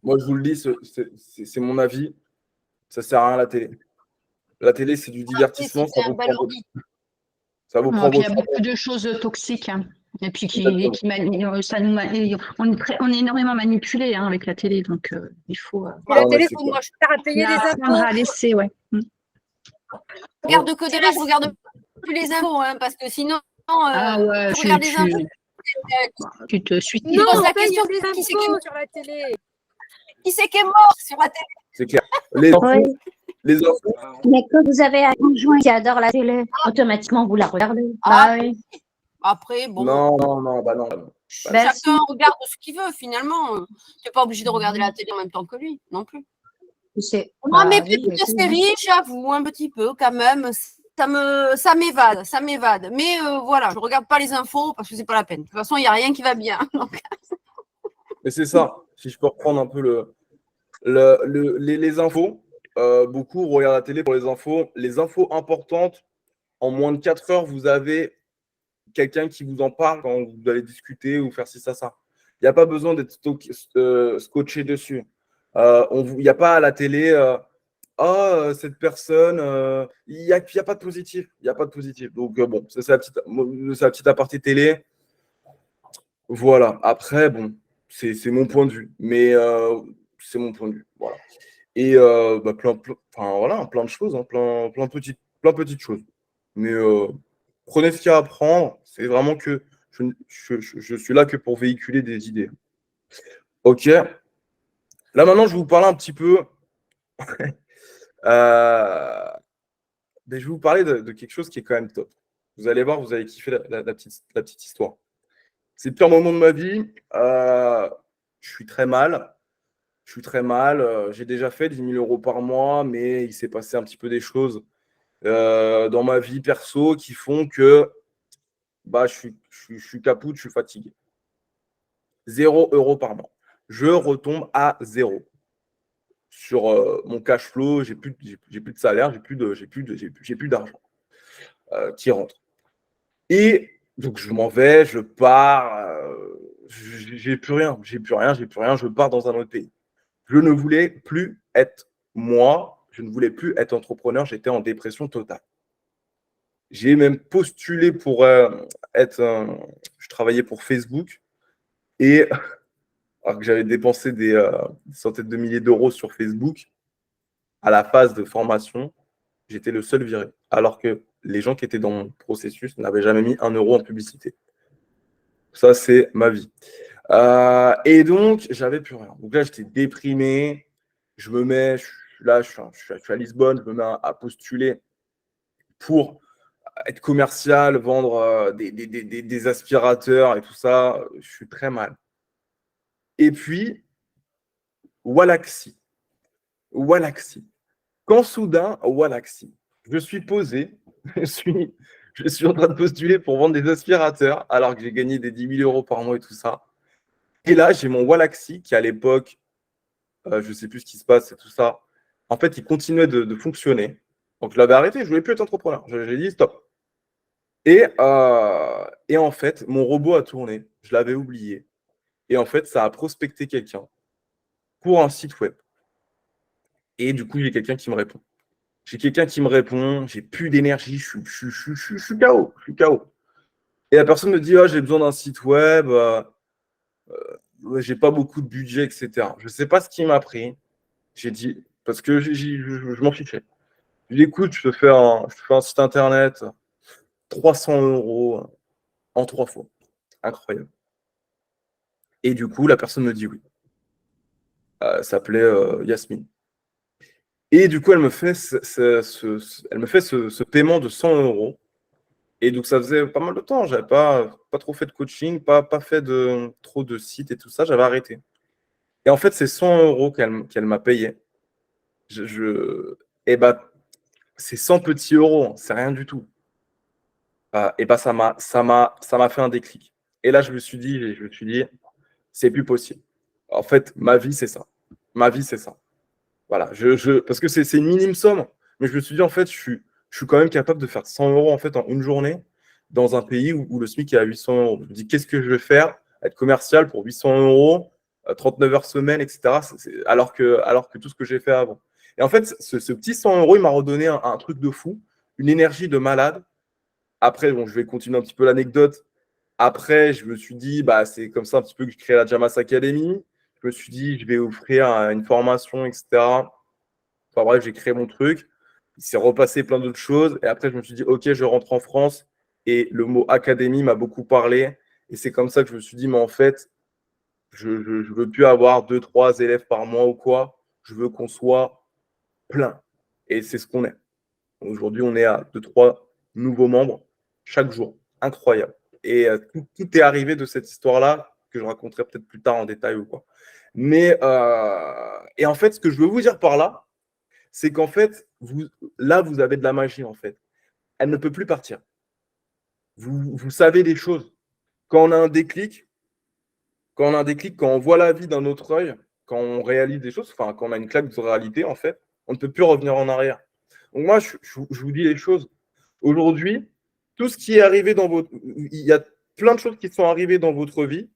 Moi, je vous le dis, c'est mon avis. Ça sert à rien la télé. La télé, c'est du divertissement. c'est un bel ordi. Ça vous Non, prend puis il y a votre beaucoup de choses toxiques. Hein. Et puis on est énormément manipulé avec la télé, donc il faut. La non, mais télé, c'est faut clair. moi, je t'arrête de payer des apprendre impôts. à laisser, ouais. Je regarde que des je regarde plus les infos, hein, parce que sinon, Ah ouais, tu regardes les infos. tu te suis. Tu poses la question qui c'est qui est mort sur la télé. Qui c'est qui est mort sur la télé? C'est clair. Les infos, Ouais. Les infos, Mais quand vous avez un conjoint qui adore la télé, automatiquement, vous la regardez. Ah, Bah oui. Après, bon, non, bah non. Bah, chacun regarde ce qu'il veut finalement. Tu n'es pas obligé de regarder la télé en même temps que lui, non plus. c'est. Moi, mes Bah oui, petites je sais. séries, j'avoue, un petit peu quand même. Ça m'évade. Mais voilà, je regarde pas les infos parce que c'est pas la peine. De toute façon, il n'y a rien qui va bien. Donc, Mais c'est ça. Si je peux reprendre un peu les infos, beaucoup regardent la télé pour les infos. Les infos importantes, en moins de 4 heures, vous avez quelqu'un qui vous en parle quand vous allez discuter ou faire ci, ça. Il n'y a pas besoin d'être scotché dessus. Il n'y a pas à la télé, cette personne, il n'y a pas de positif. Il n'y a pas de positif. Donc, bon, ça, c'est la petite aparté télé. Voilà. Après, bon, c'est mon point de vue. Mais c'est mon point de vue. Voilà. Et voilà, plein de choses, hein, plein de petites choses. Mais prenez ce qu'il y a à apprendre. C'est vraiment que je suis là que pour véhiculer des idées. Ok. Là maintenant, je vais vous parler un petit peu. Mais je vais vous parler de quelque chose qui est quand même top. Vous allez voir, vous allez kiffer la petite histoire. C'est le pire moment de ma vie. Je suis très mal. J'ai déjà fait 10 000 euros par mois, mais il s'est passé un petit peu des choses dans ma vie perso qui font que bah, je suis capoute, je suis fatigué. 0 € par mois. Je retombe à 0 sur mon cash flow. J'ai plus de salaire, j'ai plus d'argent qui rentre. Et donc je m'en vais, je pars. J'ai plus rien. Je pars dans un autre pays. Je ne voulais plus être moi. Je ne voulais plus être entrepreneur. J'étais en dépression totale. J'ai même postulé pour je travaillais pour Facebook et alors que j'avais dépensé des centaines de milliers d'euros sur Facebook, à la phase de formation, j'étais le seul viré. Alors que les gens qui étaient dans mon processus n'avaient jamais mis 1 € en publicité. Ça, c'est ma vie. Et donc, j'avais plus rien. Donc là, j'étais déprimé. Je suis à Lisbonne, je me mets à postuler pour être commercial, vendre des aspirateurs et tout ça. Je suis très mal. Et puis, Walaxy. Quand soudain, Walaxy, je suis posé, je suis en train de postuler pour vendre des aspirateurs alors que j'ai gagné des 10 000 € par mois et tout ça. Et là, j'ai mon Walaxy qui, à l'époque, je ne sais plus ce qui se passe et tout ça. En fait, il continuait de fonctionner. Donc, je l'avais arrêté, je ne voulais plus être entrepreneur. J'ai dit stop. Et en fait, mon robot a tourné. Je l'avais oublié. Et en fait, ça a prospecté quelqu'un pour un site web. Et du coup, j'ai quelqu'un qui me répond. J'ai plus d'énergie, je suis KO. Et la personne me dit, j'ai besoin d'un site web, j'ai pas beaucoup de budget, etc. Je ne sais pas ce qui m'a pris. J'ai dit, parce que je m'en fichais. Je lui ai dit, écoute, je te fais un site internet, 300 € en 3 fois. Incroyable. Et du coup, la personne me dit oui. Elle s'appelait Yasmine. Et du coup, elle me fait ce paiement de 100 €. Et donc, ça faisait pas mal de temps. J'avais pas trop fait de coaching, pas fait trop de sites et tout ça. J'avais arrêté. Et en fait, c'est 100 € qu'elle m'a payé. Et bah, c'est 100 petits euros. Hein, c'est rien du tout. Et bah, ça m'a fait un déclic. Et là, je me suis dit, c'est plus possible. En fait, ma vie, c'est ça. Voilà. Parce que c'est une minime somme. Mais je me suis dit, en fait, je suis quand même capable de faire 100 € en fait en une journée dans un pays où le SMIC est à 800 €. Je me dis, qu'est-ce que je vais faire? Être commercial pour 800 €, 39 heures semaine, etc. Alors que tout ce que j'ai fait avant. Et en fait, ce petit 100 €, il m'a redonné un truc de fou, une énergie de malade. Après, bon, je vais continuer un petit peu l'anecdote. Après, je me suis dit, bah, c'est comme ça un petit peu que je crée la Jamas Academy. Je me suis dit, je vais offrir une formation, etc. Enfin bref, j'ai créé mon truc. Il s'est repassé plein d'autres choses. Et après, je me suis dit, OK, je rentre en France. Et le mot académie m'a beaucoup parlé. Et c'est comme ça que je me suis dit, mais en fait, je ne veux plus avoir 2, 3 élèves par mois ou quoi. Je veux qu'on soit plein. Et c'est ce qu'on est. Aujourd'hui, on est à 2-3 nouveaux membres chaque jour. Incroyable. Et tout est arrivé de cette histoire-là, que je raconterai peut-être plus tard en détail ou quoi. Mais, et en fait, ce que je veux vous dire par là, c'est qu'en fait, là, vous avez de la magie, en fait. Elle ne peut plus partir. Vous savez des choses. Quand on a un déclic, quand on voit la vie d'un autre œil, quand on réalise des choses, enfin, quand on a une claque de réalité, en fait, on ne peut plus revenir en arrière. Donc moi, je vous dis les choses. Aujourd'hui, tout ce qui est arrivé dans votre... Il y a plein de choses qui sont arrivées dans votre vie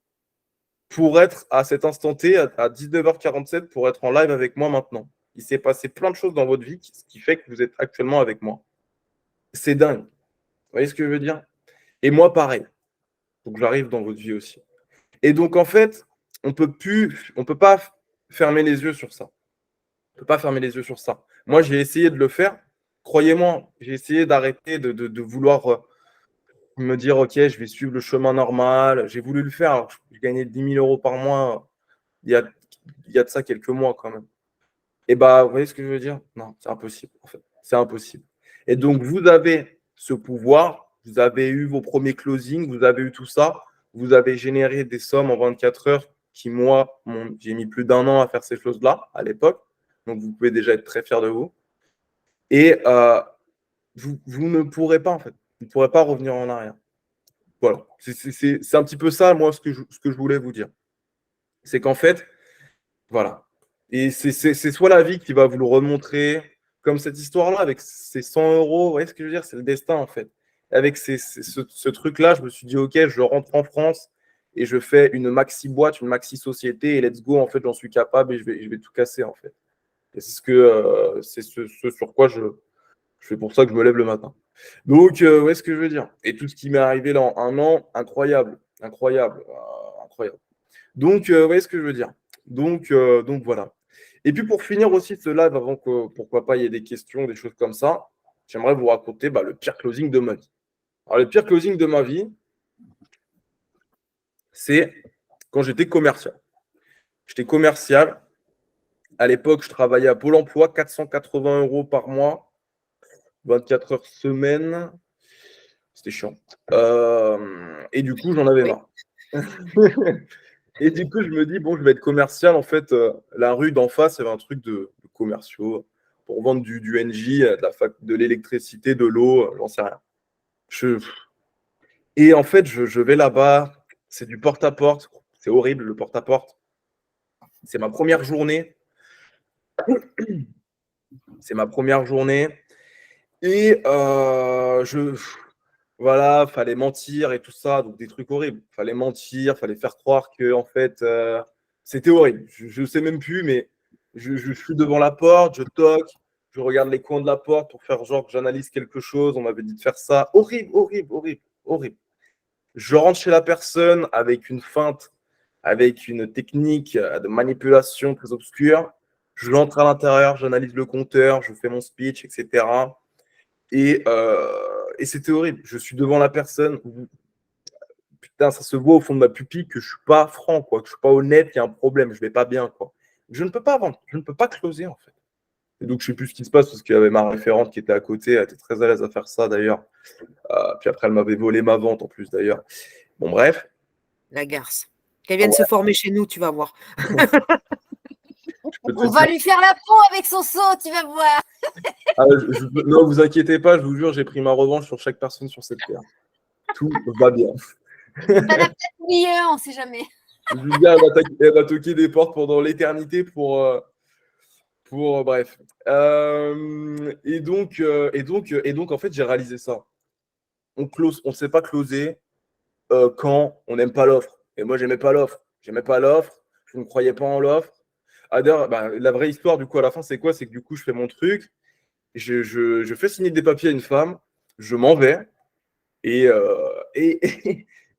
pour être à cet instant T, à 19h47, pour être en live avec moi maintenant. Il s'est passé plein de choses dans votre vie, ce qui fait que vous êtes actuellement avec moi. C'est dingue. Vous voyez ce que je veux dire? Et moi, pareil. Donc, j'arrive dans votre vie aussi. Et donc, en fait, on peut pas fermer les yeux sur ça. On peut pas fermer les yeux sur ça. Moi, j'ai essayé de le faire. Croyez-moi, j'ai essayé d'arrêter de vouloir me dire, OK, je vais suivre le chemin normal. J'ai voulu le faire. Alors, je gagnais 10 000 € par mois il y a de ça quelques mois quand même. Et bah, vous voyez ce que je veux dire? Non, c'est impossible, en fait. C'est impossible. Et donc, vous avez ce pouvoir, vous avez eu vos premiers closings, vous avez eu tout ça, vous avez généré des sommes en 24 heures qui, moi, j'ai mis plus d'1 an à faire ces choses-là à l'époque. Donc, vous pouvez déjà être très fiers de vous. Et vous ne pourrez pas, en fait. Vous ne pourrez pas revenir en arrière. Voilà. C'est un petit peu ça, moi, ce que je voulais vous dire. C'est qu'en fait, voilà. Et c'est soit la vie qui va vous le remontrer, comme cette histoire-là, avec ces 100 €, vous voyez ce que je veux dire? C'est le destin, en fait. Avec ce truc-là, je me suis dit, OK, je rentre en France et je fais une maxi-boîte, une maxi-société, et let's go, en fait, j'en suis capable et je vais tout casser, en fait. Et c'est ce sur quoi je fais pour ça que je me lève le matin. Donc, vous voyez ce que je veux dire? Et tout ce qui m'est arrivé là en 1 an, incroyable, incroyable, incroyable. Donc, vous voyez ce que je veux dire? Donc voilà. Et puis pour finir aussi ce live, avant que pourquoi pas il y ait des questions, des choses comme ça, j'aimerais vous raconter le pire closing de ma vie. Alors le pire closing de ma vie, c'est quand j'étais commercial. J'étais commercial. À l'époque, je travaillais à Pôle emploi, 480 € par mois, 24 heures semaine. C'était chiant. Et du coup, j'en avais marre. Et du coup, je me dis, bon, je vais être commercial. En fait, la rue d'en face, il y avait un truc de commerciaux pour vendre du NJ, de l'électricité, de l'eau, j'en sais rien. Et en fait, je vais là-bas, c'est du porte-à-porte. C'est horrible, le porte-à-porte. C'est ma première journée. C'est ma première journée. Et voilà, fallait mentir et tout ça, donc des trucs horribles. Fallait mentir, fallait faire croire que en fait, c'était horrible. Je sais même plus, mais je suis devant la porte, je toque, je regarde les coins de la porte pour faire genre que j'analyse quelque chose. On m'avait dit de faire ça. Horrible, horrible, horrible, horrible. Je rentre chez la personne avec une feinte, avec une technique de manipulation très obscure. Je rentre à l'intérieur, j'analyse le compteur, je fais mon speech, etc. Et c'était horrible. Je suis devant la personne. Putain, ça se voit au fond de ma pupille que je suis pas franc, quoi, que je suis pas honnête, il y a un problème, je vais pas bien, quoi. Je ne peux pas vendre, je ne peux pas closer, en fait. Et donc, je sais plus ce qui se passe parce qu'il y avait ma référente qui était à côté, elle était très à l'aise à faire ça, d'ailleurs. Puis après, elle m'avait volé ma vente, en plus, d'ailleurs. Bon, bref. La garce. Qu'elle vienne se former chez nous, tu vas voir. On va lui faire la peau avec son seau, tu vas voir. Non, vous inquiétez pas, je vous jure, j'ai pris ma revanche sur chaque personne sur cette terre. Tout va bien. T'en as peut-être oublié un, on sait jamais. Julia, elle va toquer des portes pendant l'éternité pour bref. Et donc, en fait, j'ai réalisé ça. On ne sait pas closer quand on n'aime pas l'offre. Et moi, j'aimais pas l'offre. J'aimais pas l'offre. Je ne croyais pas en l'offre. D'ailleurs, la vraie histoire, du coup, à la fin, c'est quoi? C'est que du coup, je fais mon truc. Je fais signer des papiers à une femme. Je m'en vais. Et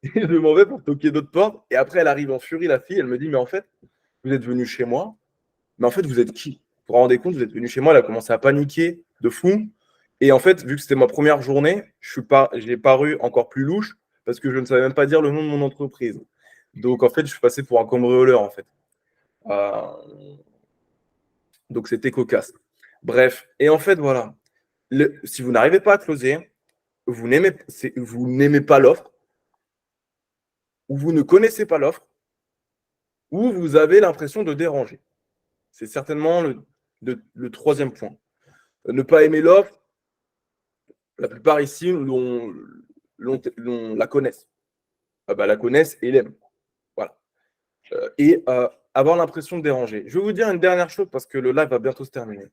je m'en vais pour toquer d'autres portes. Et après, elle arrive en furie, la fille. Elle me dit, mais en fait, vous êtes venu chez moi. Mais en fait, vous êtes qui? Vous vous rendez compte, vous êtes venu chez moi. Elle a commencé à paniquer de fou. Et en fait, vu que c'était ma première journée, j'ai paru encore plus louche parce que je ne savais même pas dire le nom de mon entreprise. Donc, en fait, je suis passé pour un cambrioleur, en fait. Donc, c'était cocasse. Bref. Et en fait, voilà. Si vous n'arrivez pas à closer, vous n'aimez pas l'offre, ou vous ne connaissez pas l'offre, ou vous avez l'impression de déranger. C'est certainement le troisième point. Ne pas aimer l'offre, la plupart ici la connaissent. La connaissent et l'aiment. Voilà. Et avoir l'impression de déranger. Je vais vous dire une dernière chose parce que le live va bientôt se terminer.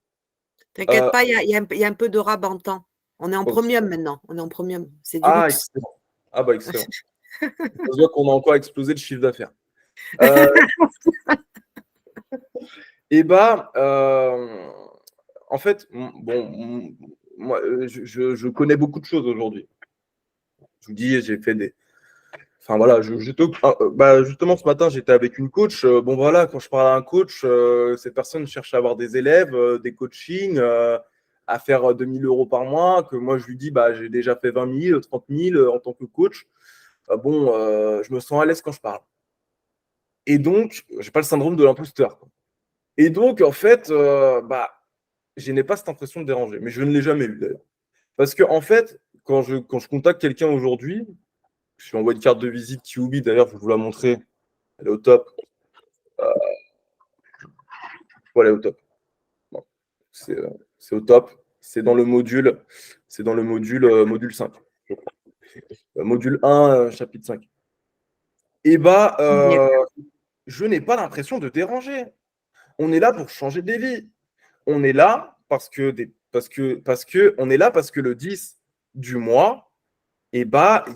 T'inquiète pas, il y a un peu de rabantant. On est en Ok. premium maintenant. On est en premium. C'est du Ah, luxe. excellent. Ah bah excellent. Ça se voit qu'on a encore explosé le chiffre d'affaires. Et en fait, bon, moi, je connais beaucoup de choses aujourd'hui. Je vous dis, j'ai fait des. Enfin voilà, justement ce matin, j'étais avec une coach. Bon voilà, quand je parle à un coach, cette personne cherche à avoir des élèves, des coachings, à faire 2000 € par mois. Que moi, je lui dis, j'ai déjà fait 20 000, 30 000 en tant que coach. Je me sens à l'aise quand je parle. Et donc, j'ai pas le syndrome de l'imposteur. Et donc, en fait, je n'ai pas cette impression de déranger. Mais je ne l'ai jamais eu d'ailleurs. Parce que, en fait, quand je contacte quelqu'un aujourd'hui, je lui envoie une carte de visite Kiubi, d'ailleurs, je vais vous la montrer. Elle est au top. Voilà, elle est au top. Bon, c'est au top. C'est dans le module. C'est dans le module 5. Module 1, chapitre 5. Et je n'ai pas l'impression de déranger. On est là pour changer des vies. On est là parce que on est là parce que le 10 du mois, il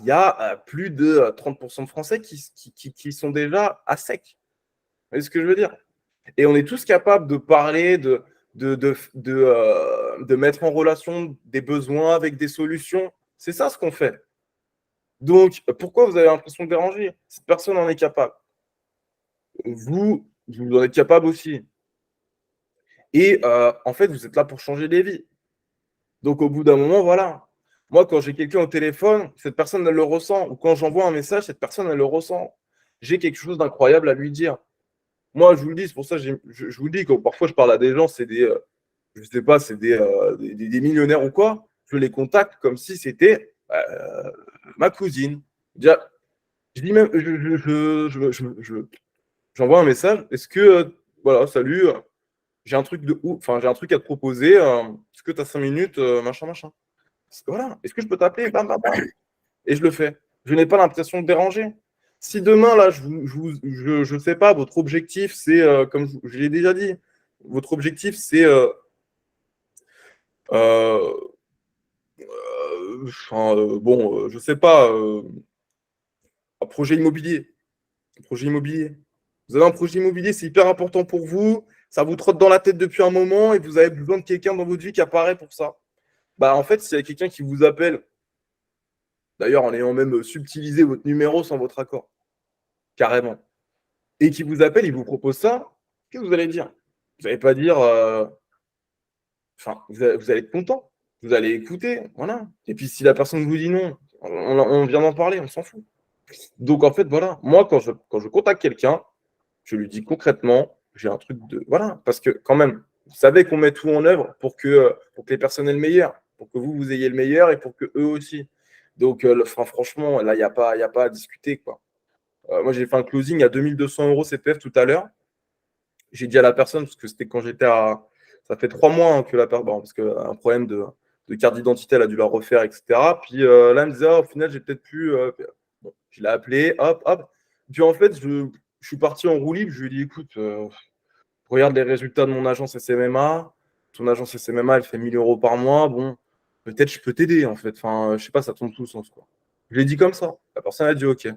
y a plus de 30% de Français qui sont déjà à sec. Vous voyez ce que je veux dire? Et on est tous capables de parler, de mettre en relation des besoins avec des solutions. C'est ça ce qu'on fait. Donc, pourquoi vous avez l'impression de déranger? Cette personne en est capable. Vous en êtes capable aussi. Et en fait, vous êtes là pour changer des vies. Donc, au bout d'un moment, voilà. Moi, quand j'ai quelqu'un au téléphone, cette personne, elle le ressent. Ou quand j'envoie un message, cette personne, elle le ressent. J'ai quelque chose d'incroyable à lui dire. Moi, je vous le dis, c'est pour ça que je vous dis que parfois, je parle à des gens, c'est des, je sais pas, c'est des millionnaires ou quoi. Je les contacte comme si c'était ma cousine. Je dis même, j'envoie un message. Est-ce que, voilà, salut, j'ai un truc de ouf, enfin, j'ai un truc à te proposer. Est-ce que tu as 5 minutes, machin. Voilà. Est-ce que je peux t'appeler? Bam, bam, bam. Et je le fais. Je n'ai pas l'impression de déranger. Si demain, là, je sais pas, votre objectif, c'est, comme je l'ai déjà dit, votre objectif, c'est je sais pas, un projet immobilier. Vous avez un projet immobilier, c'est hyper important pour vous, ça vous trotte dans la tête depuis un moment et vous avez besoin de quelqu'un dans votre vie qui apparaît pour ça. En fait, s'il y a quelqu'un qui vous appelle, d'ailleurs en ayant même subtilisé votre numéro sans votre accord, carrément, et qui vous appelle, il vous propose ça, qu'est-ce que vous allez dire? Vous n'allez pas dire. Vous allez être content. Vous allez écouter. Voilà. Et puis, si la personne vous dit non, on vient d'en parler, on s'en fout. Donc, en fait, voilà. Moi, quand je contacte quelqu'un, je lui dis concrètement, j'ai un truc de. Voilà. Parce que, quand même, vous savez qu'on met tout en œuvre pour que les personnes aient le meilleur, pour que vous ayez le meilleur et pour que eux aussi. Donc, franchement, là, il n'y a pas à discuter, quoi. Moi, j'ai fait un closing à 2200 € CPF tout à l'heure. J'ai dit à la personne, parce que c'était quand j'étais à. Ça fait 3 mois que la personne. Parce qu'un problème de carte d'identité, elle a dû la refaire, etc. Puis là, elle me disait, au final, j'ai peut-être pu. Bon, je l'ai appelé, hop. Puis en fait, je suis parti en roue libre. Je lui ai dit, écoute, regarde les résultats de mon agence SMMA. Ton agence SMMA, elle fait 1000 € par mois. Bon, peut-être je peux t'aider, en fait. Enfin, je sais pas, ça tombe tout le sens, quoi. Je l'ai dit comme ça. La personne a dit, OK.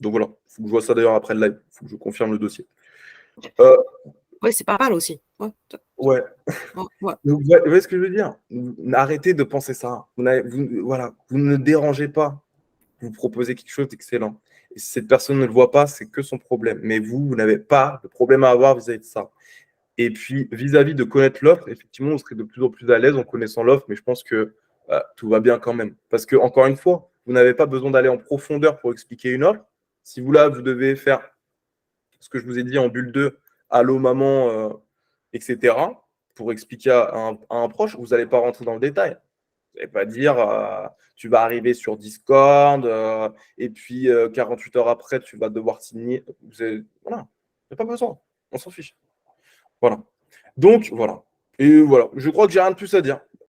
Donc voilà, il faut que je vois ça d'ailleurs après le live. Il faut que je confirme le dossier. Oui, c'est pas mal aussi. Ouais. Ouais. Ouais. Vous voyez ce que je veux dire? Arrêtez de penser ça. Vous ne dérangez pas. Vous proposez quelque chose d'excellent. Et si cette personne ne le voit pas, c'est que son problème. Mais vous n'avez pas de problème à avoir vis-à-vis de ça. Et puis, vis-à-vis de connaître l'offre, effectivement, on serait de plus en plus à l'aise en connaissant l'offre, mais je pense que tout va bien quand même. Parce que, encore une fois, vous n'avez pas besoin d'aller en profondeur pour expliquer une offre. Si vous, là, vous devez faire ce que je vous ai dit en bulle 2, allô, maman, etc., pour expliquer à un proche, vous n'allez pas rentrer dans le détail. Vous n'allez pas dire tu vas arriver sur Discord et puis 48 heures après, tu vas devoir signer. Voilà, il n'y a pas besoin. On s'en fiche. Voilà. Donc, voilà. Et voilà, je crois que j'ai rien de plus à dire.